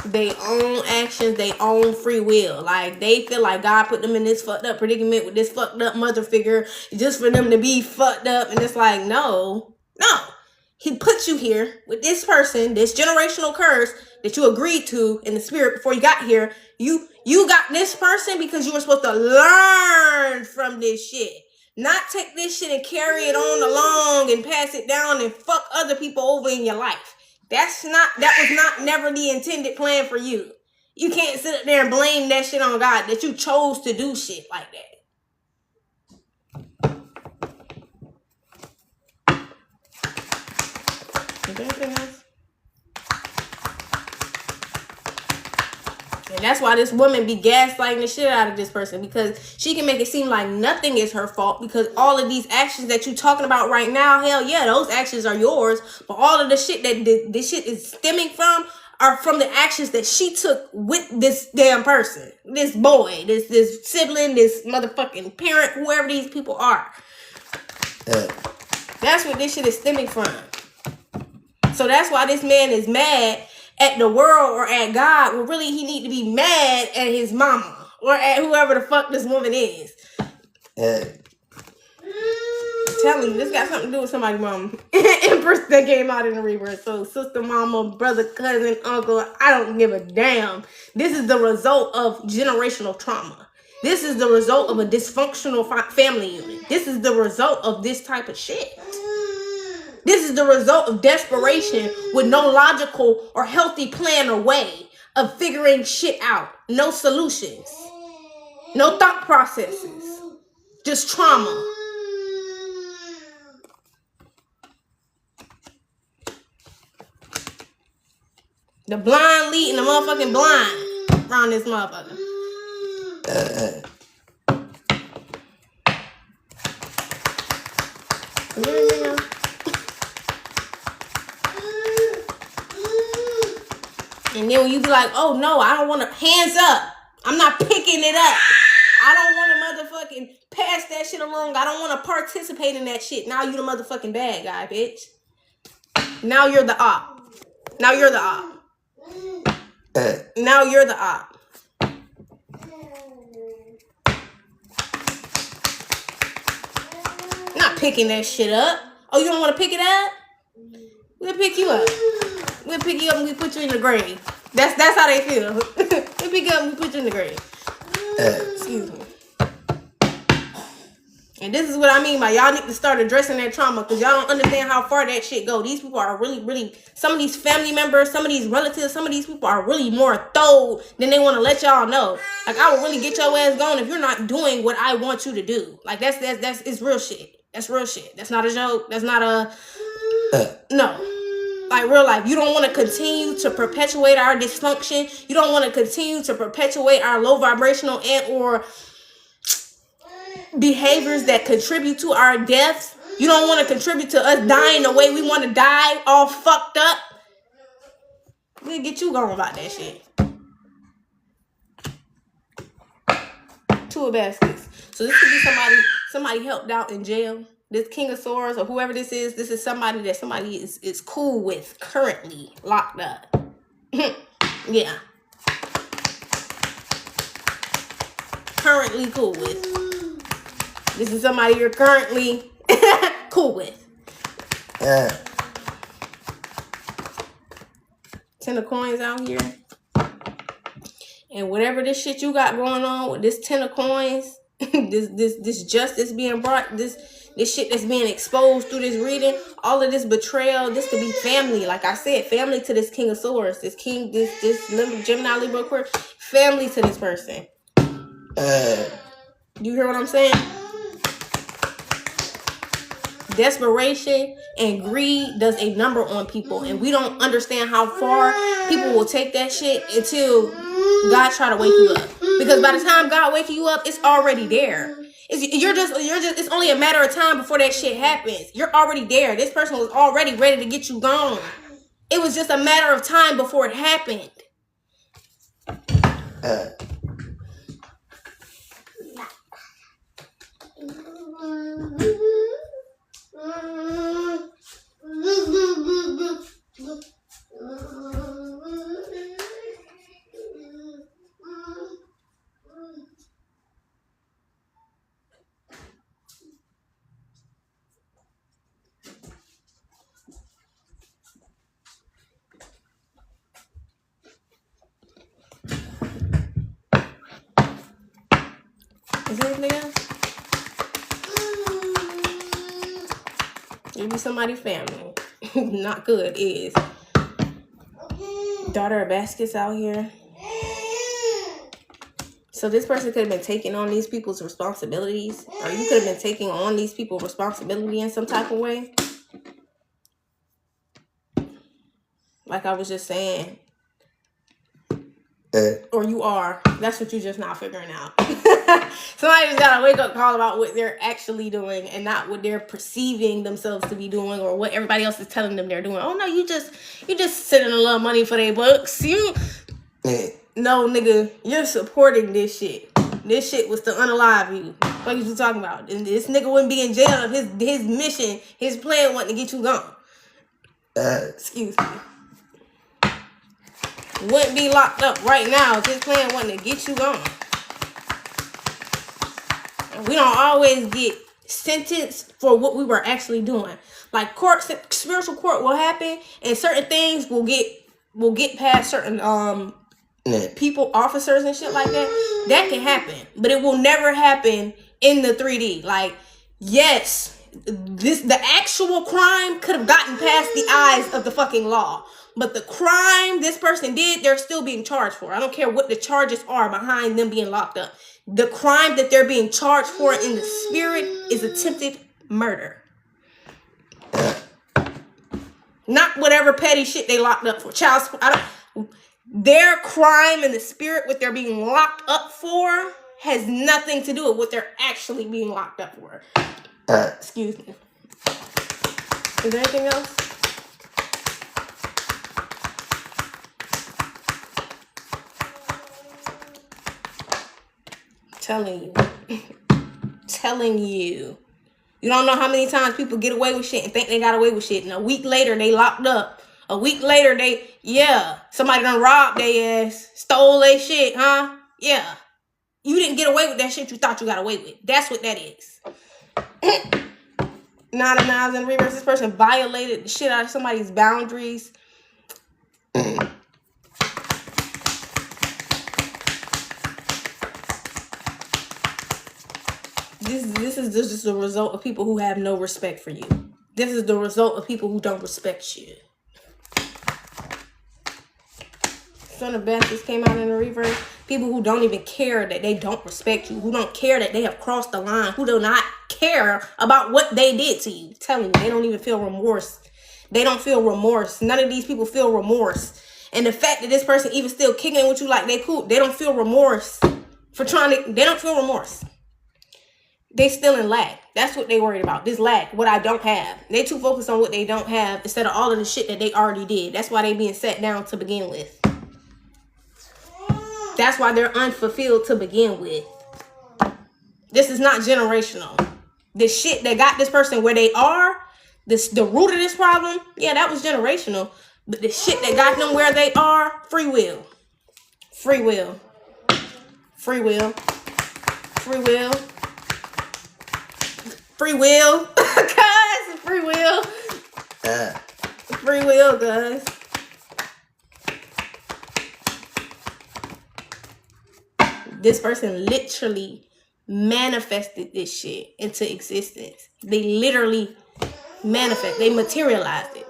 They own actions, they own free will. Like, they feel like God put them in this fucked up predicament with this fucked up mother figure just for them to be fucked up. And it's like, no. He put you here with this person, this generational curse that you agreed to in the spirit before you got here. You got this person because you were supposed to learn from this shit. Not take this shit and carry it on along and pass it down and fuck other people over in your life. That was not never the intended plan for you. You can't sit up there and blame that shit on God that you chose to do shit like that. Is there anything else? And that's why this woman be gaslighting the shit out of this person, because she can make it seem like nothing is her fault, because all of these actions that you talking about right now, hell yeah, those actions are yours, but all of the shit that this shit is stemming from are from the actions that she took with this damn person, this boy, this sibling, this motherfucking parent, whoever these people are. That's what this shit is stemming from. So that's why this man is mad at the world or at God. Well, really, he need to be mad at his mama or at whoever the fuck this woman is. I'm telling you, this got something to do with somebody's mama. Empress that came out in the reverse. So sister, mama, brother, cousin, uncle, I don't give a damn. This is the result of generational trauma. This is the result of a dysfunctional family unit. This is the result of this type of shit. This is the result of desperation with no logical or healthy plan or way of figuring shit out. No solutions. No thought processes. Just trauma. The blind leading the motherfucking blind around this motherfucker. And then when you be like, oh no, I don't want to, hands up. I'm not picking it up. I don't want to motherfucking pass that shit along. I don't want to participate in that shit. Now you the motherfucking bad guy, bitch. Now you're the op. Now you're the op. Now you're the op. Not picking that shit up. Oh, you don't want to pick it up? We'll pick you up. We'll pick you up and we put you in the grave. That's how they feel. We'll pick you up and we put you in the grave. Excuse me. And this is what I mean by y'all need to start addressing that trauma, because y'all don't understand how far that shit go. These people are really, some of these family members, some of these relatives, some of these people are really more thorough than they want to let y'all know. Like, I will really get your ass going if you're not doing what I want you to do. Like, that's it's real shit. That's real shit. That's not a joke. That's not a, no. Like, real life. You don't want to continue to perpetuate our dysfunction. You don't want to continue to perpetuate our low vibrational and or behaviors that contribute to our deaths. You don't want to contribute to us dying the way we want to die, all fucked up. We'll get you going about that shit. 2 baskets. So this could be somebody helped out in jail. This King of Swords or whoever this is somebody that somebody is cool with currently locked up. Yeah. Currently cool with. This is somebody you're currently cool with. 10 of coins out here. And whatever this shit you got going on with this 10 of coins, this justice being brought, this shit that's being exposed through this reading, all of this betrayal, this could be family. Like I said, family to this King of Swords, this King, this Gemini, Libra, Aquarius, family to this person. You hear what I'm saying? Desperation and greed does a number on people, and we don't understand how far people will take that shit until God try to wake you up. Because by the time God wakes you up, it's already there. It's only a matter of time before that shit happens. You're already there. This person was already ready to get you gone. It was just a matter of time before it happened. Is there anything else? Maybe somebody's family. Not good is. Daughter of baskets out here. So this person could have been taking on these people's responsibilities, or you could have been taking on these people's responsibility in some type of way. Like I was just saying. Or you are. That's what you're just not figuring out. Somebody just got a wake-up call about what they're actually doing and not what they're perceiving themselves to be doing or what everybody else is telling them they're doing. Oh, no, you just sending a little money for their books. No, nigga, you're supporting this shit. This shit was to unalive you. What are you talking about? And this nigga wouldn't be in jail if his mission, his plan wasn't to get you gone. Excuse me. Wouldn't be locked up right now if his plan wasn't to get you gone. And we don't always get sentenced for what we were actually doing. Like spiritual court will happen, and certain things will get past certain people, officers and shit like that. That can happen, but it will never happen in the 3D. Like, yes, the actual crime could have gotten past the eyes of the fucking law. But the crime this person did, they're still being charged for. I don't care what the charges are behind them being locked up. The crime that they're being charged for in the spirit is attempted murder. Not whatever petty shit they locked up for. Child support. Their crime in the spirit, what they're being locked up for, has nothing to do with what they're actually being locked up for. Excuse me. Is there anything else? Telling you. You don't know how many times people get away with shit and think they got away with shit. And a week later, they locked up. A week later, somebody done robbed their ass, stole their shit, huh? Yeah. You didn't get away with that shit you thought you got away with. That's what that is. 9 of 9s in reverse. This person violated the shit out of somebody's boundaries. This is just the result of people who have no respect for you. This is the result of people who don't respect you. Son of Baptist came out in the reverse. People who don't even care that they don't respect you. Who don't care that they have crossed the line. Who do not care about what they did to you. I'm telling you, they don't even feel remorse. They don't feel remorse. None of these people feel remorse. And the fact that this person even still kicking with you like they cool, they don't feel remorse for they don't feel remorse. They still in lack. That's what they worried about. This lack, what I don't have. They too focused on what they don't have instead of all of the shit that they already did. That's why they being set down to begin with. That's why they're unfulfilled to begin with. This is not generational. The shit that got this person where they are, the root of this problem, yeah, that was generational. But the shit that got them where they are, free will. Free will. Free will. Free will. Free will. Guys, free will. Free will, guys. This person literally manifested this shit into existence. They literally they materialized it.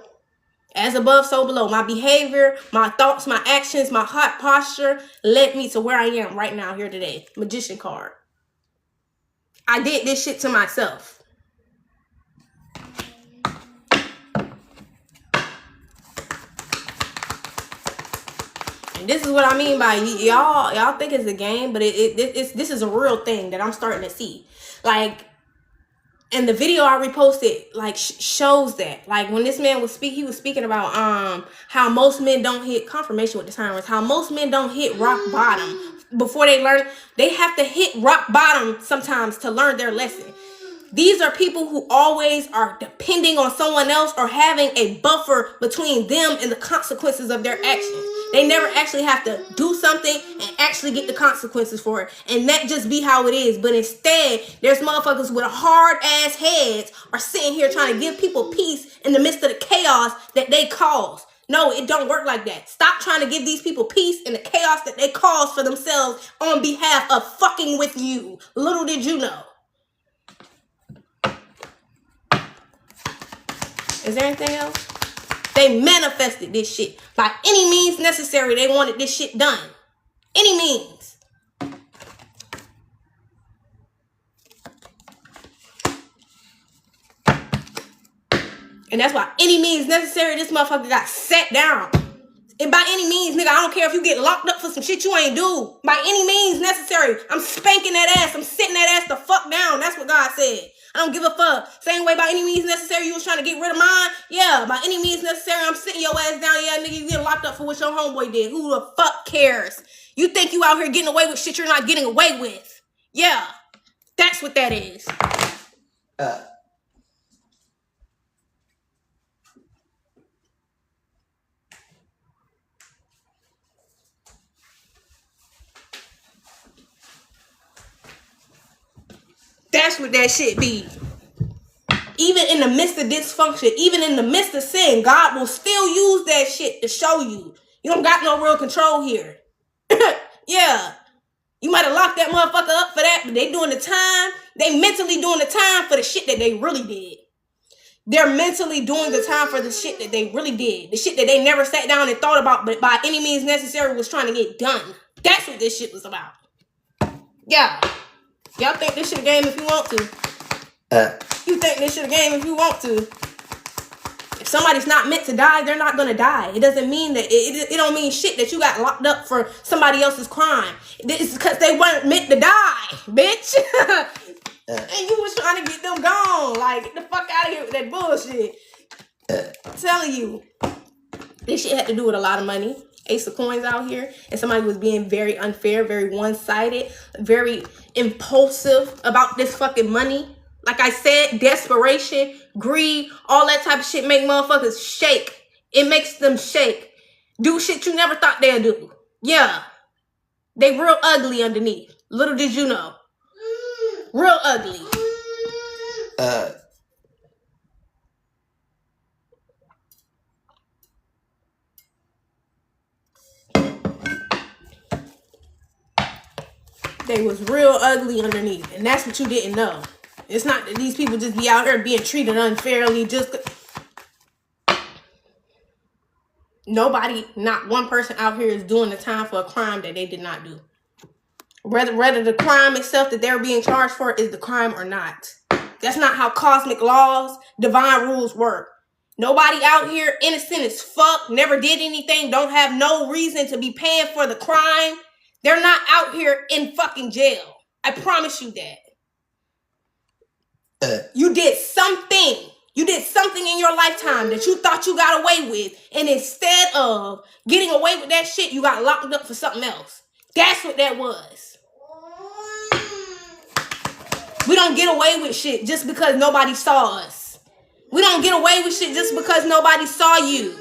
As above, so below. My behavior, my thoughts, my actions, my heart posture led me to where I am right now here today. Magician card. I did this shit to myself. And this is what I mean by y'all think it's a game, but this is a real thing that I'm starting to see. Like, and the video I reposted like shows that. Like when this man he was speaking about how most men don't hit confirmation with the timers, how most men don't hit rock bottom before they learn. They have to hit rock bottom sometimes to learn their lesson. These are people who always are depending on someone else or having a buffer between them and the consequences of their actions. They never actually have to do something and actually get the consequences for it. And that just be how it is. But instead, there's motherfuckers with hard ass heads are sitting here trying to give people peace in the midst of the chaos that they cause. No, it don't work like that. Stop trying to give these people peace in the chaos that they cause for themselves on behalf of fucking with you. Little did you know. Is there anything else? They manifested this shit. By any means necessary, they wanted this shit done. Any means. And that's why any means necessary, this motherfucker got set down. And by any means, nigga, I don't care if you get locked up for some shit you ain't do. By any means necessary, I'm spanking that ass. I'm sitting that ass the fuck down. That's what God said. I don't give a fuck. Same way by any means necessary, you was trying to get rid of mine. Yeah, by any means necessary, I'm sitting your ass down. Yeah, nigga, you get locked up for what your homeboy did. Who the fuck cares? You think you out here getting away with shit you're not getting away with. Yeah, that's what that is. That's what that shit be. Even in the midst of dysfunction, even in the midst of sin, God will still use that shit to show you. You don't got no real control here. Yeah. You might have locked that motherfucker up for that, but they doing the time. They mentally doing the time for the shit that they really did. They're mentally doing the time for the shit that they really did. The shit that they never sat down and thought about, but by any means necessary was trying to get done. That's what this shit was about. Yeah. Y'all think this shit a game if you want to. You think this shit a game if you want to. If somebody's not meant to die, they're not gonna die. It doesn't mean that it don't mean shit that you got locked up for somebody else's crime. It's because they weren't meant to die, bitch. And you was trying to get them gone. Like, get the fuck out of here with that bullshit. I'm telling you, this shit had to do with a lot of money. Ace of Coins out here, and somebody was being very unfair, very one-sided, very impulsive about this fucking money. Like I said, desperation, greed, all that type of shit make motherfuckers shake. It makes them shake. Do shit you never thought they'd do. Yeah. They real ugly underneath. Little did you know. Real ugly. They was real ugly underneath. And that's what you didn't know. It's not that these people just be out here being treated unfairly just... Nobody, not one person out here is doing the time for a crime that they did not do. Whether the crime itself that they're being charged for is the crime or not. That's not how cosmic laws, divine rules work. Nobody out here innocent as fuck, never did anything, don't have no reason to be paying for the crime. They're not out here in fucking jail. I promise you that. You did something. You did something in your lifetime that you thought you got away with. And instead of getting away with that shit, you got locked up for something else. That's what that was. We don't get away with shit just because nobody saw us. We don't get away with shit just because nobody saw you.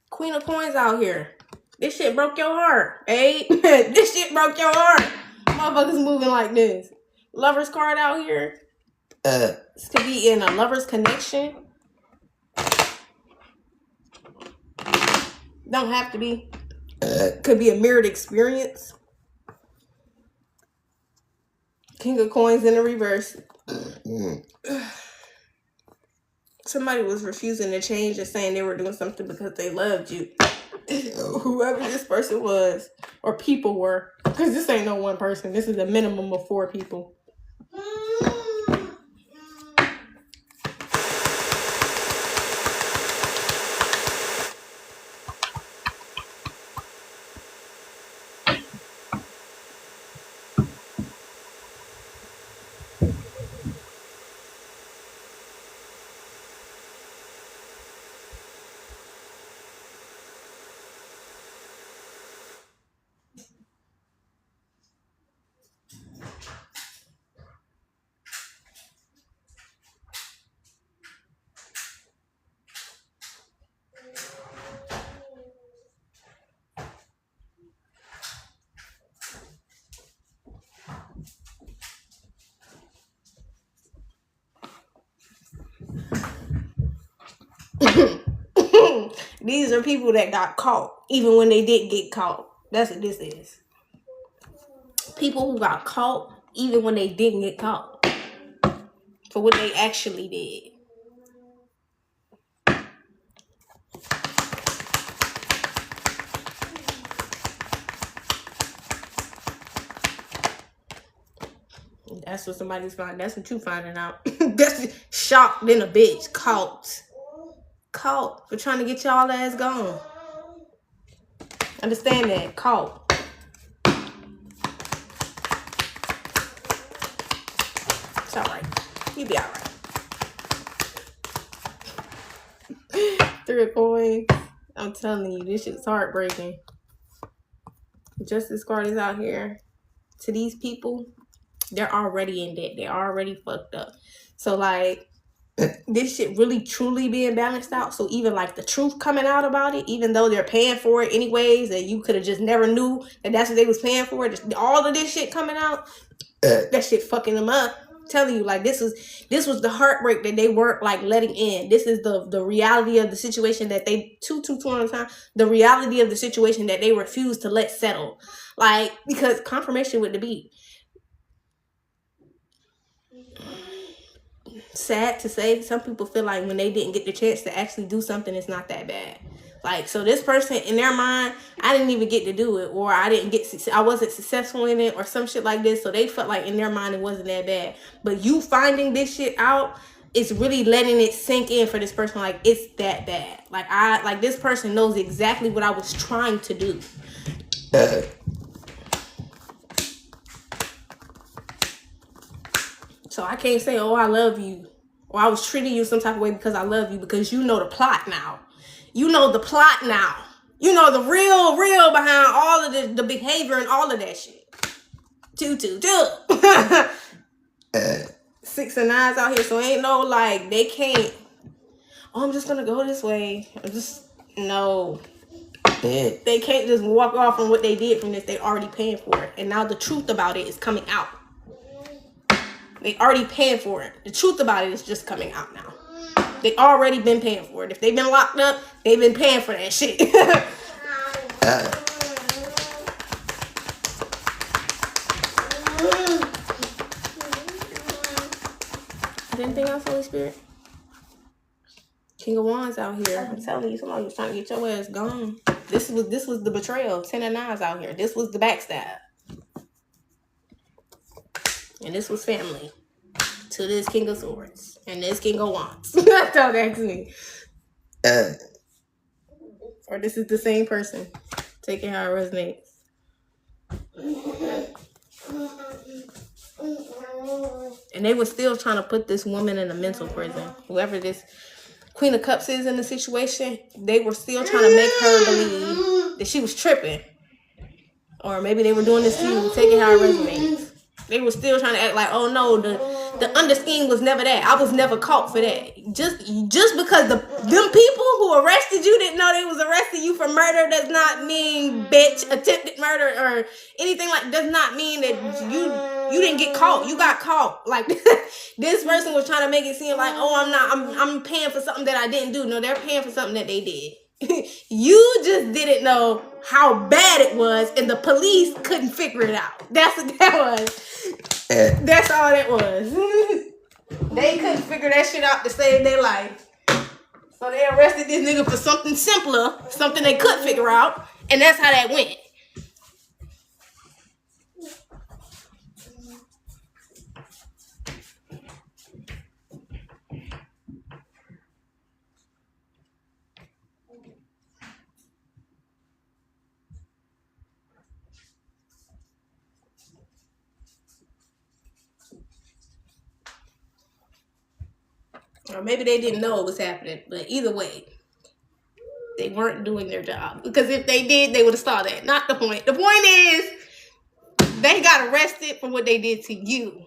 Queen of Coins out here. This shit broke your heart, eh? This shit broke your heart. Motherfuckers moving like this. Lover's card out here. This could be in a lover's connection. Don't have to be. Could be a mirrored experience. King of Coins in the reverse. Somebody was refusing to change and saying they were doing something because they loved you. Whoever this person was, or people were, because this ain't no one person. This is a minimum of 4 people. These are people that got caught, even when they didn't get caught. That's what this is. People who got caught, even when they didn't get caught, for what they actually did. That's what somebody's finding. That's what you finding out. That's shocked than a bitch. Caught for trying to get y'all ass gone. Understand that? Caught. It's alright. You be alright. 3 coins. I'm telling you, this shit's heartbreaking. Justice Guard is out here. To these people, they're already in debt. They're already fucked up. So like, this shit really truly being balanced out. So even like the truth coming out about it, even though they're paying for it anyways, and you could have just never knew that that's what they was paying for, just all of this shit coming out, that shit fucking them up. I'm telling you, like, this was the heartbreak that they weren't like letting in. This is the reality of the situation that they two on the time. The reality of the situation that they refused to let settle. Like, because confirmation with the beat. Sad to say, some people feel like when they didn't get the chance to actually do something, it's not that bad. Like, so this person, in their mind, I didn't even get to do it, or I wasn't successful in it, or some shit like this. So they felt like in their mind it wasn't that bad. But you finding this shit out, it's really letting it sink in for this person. Like, it's that bad. Like this person knows exactly what I was trying to do. So I can't say, oh, I love you, or I was treating you some type of way because I love you, because you know the plot now. You know the plot now. You know the real behind all of the behavior and all of that shit. 2. 6 and 9s out here, so ain't no like they can't. Oh, I'm just gonna go this way. No. They can't just walk off on what they did from this. They already paying for it, and now the truth about it is coming out. They already paying for it. The truth about it is just coming out now. They already been paying for it. If they've been locked up, they've been paying for that shit. Anything else, Holy Spirit? King of Wands out here. I'm telling you, somebody was trying to get your ass gone. This was the betrayal. 10 and 9s out here. This was the backstab. And this was family. To this King of Swords. And this King of Wands. Don't ask me. Or this is the same person. Take it how it resonates. And they were still trying to put this woman in a mental prison. Whoever this Queen of Cups is in the situation, they were still trying to make her believe that she was tripping. Or maybe they were doing this to you. Take it how it resonates. They were still trying to act like, oh no, the under scheme was never that. I was never caught for that. Just because them people who arrested you didn't know they was arresting you for murder does not mean, bitch, attempted murder or anything like, does not mean that you didn't get caught. You got caught. Like, this person was trying to make it seem like, oh, I'm paying for something that I didn't do. No, they're paying for something that they did. You just didn't know how bad it was, and the police couldn't figure it out. That's what that was. That's all that was. They couldn't figure that shit out to save their life. So they arrested this nigga for something simpler, something they could figure out, and that's how that went. Or maybe they didn't know it was happening. But either way, they weren't doing their job. Because if they did, they would have saw that. Not the point. The point is, they got arrested for what they did to you.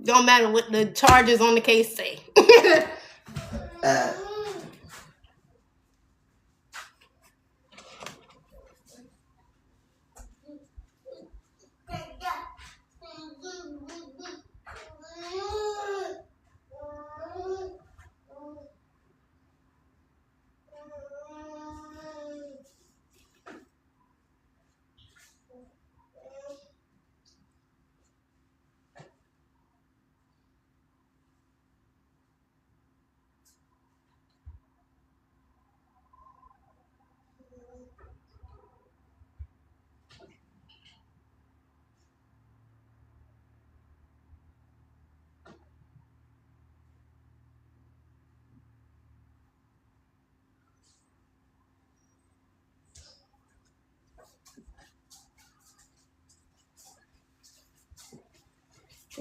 Don't matter what the charges on the case say.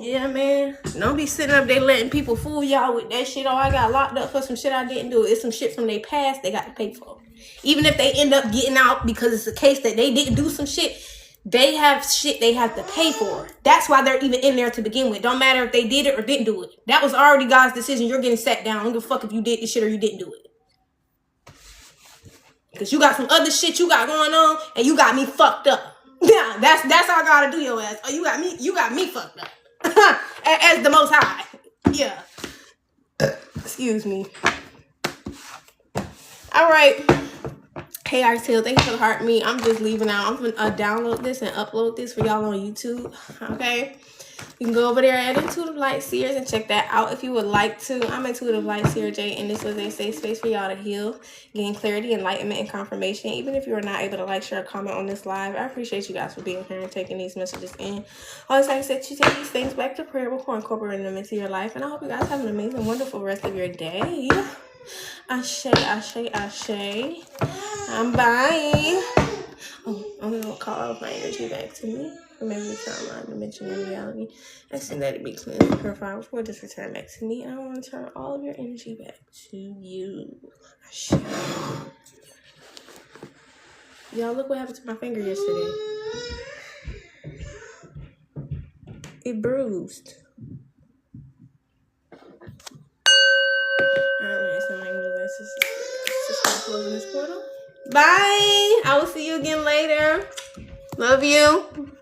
Yeah, man. Don't be sitting up there letting people fool y'all with that shit. Oh, I got locked up for some shit I didn't do. It's some shit from their past they got to pay for. Even if they end up getting out because it's a case that they didn't do some shit, they have shit they have to pay for. That's why they're even in there to begin with. Don't matter if they did it or didn't do it. That was already God's decision. You're getting sat down. I don't give a fuck if you did this shit or you didn't do it. Because you got some other shit you got going on and you got me fucked up. Yeah, that's how I gotta do your ass. Oh, you got me fucked up. As the Most High. Yeah. Excuse me. All right. Hey, Artil, thank you for the heart me. I'm just leaving out. I'm going to download this and upload this for y'all on YouTube. Okay? You can go over there at Intuitive Light Seers and check that out if you would like to. I'm Intuitive Light Seer J, and this was a safe space for y'all to heal, gain clarity, enlightenment, and confirmation. Even if you are not able to like, share, or comment on this live, I appreciate you guys for being here and taking these messages in. Always like I said, you take these things back to prayer before incorporating them into your life. And I hope you guys have an amazing, wonderful rest of your day. Ashe, ashe, ashe. I'm bye. Oh, I'm going to call out my energy back to me. Remember the timeline, dimension, and reality. I send that to be cleansed and purified before this return back to me. And I want to turn all of your energy back to you. Ashe. Y'all, look what happened to my finger yesterday. It bruised. Alright, so my let's just start closing this portal. Bye. I will see you again later. Love you.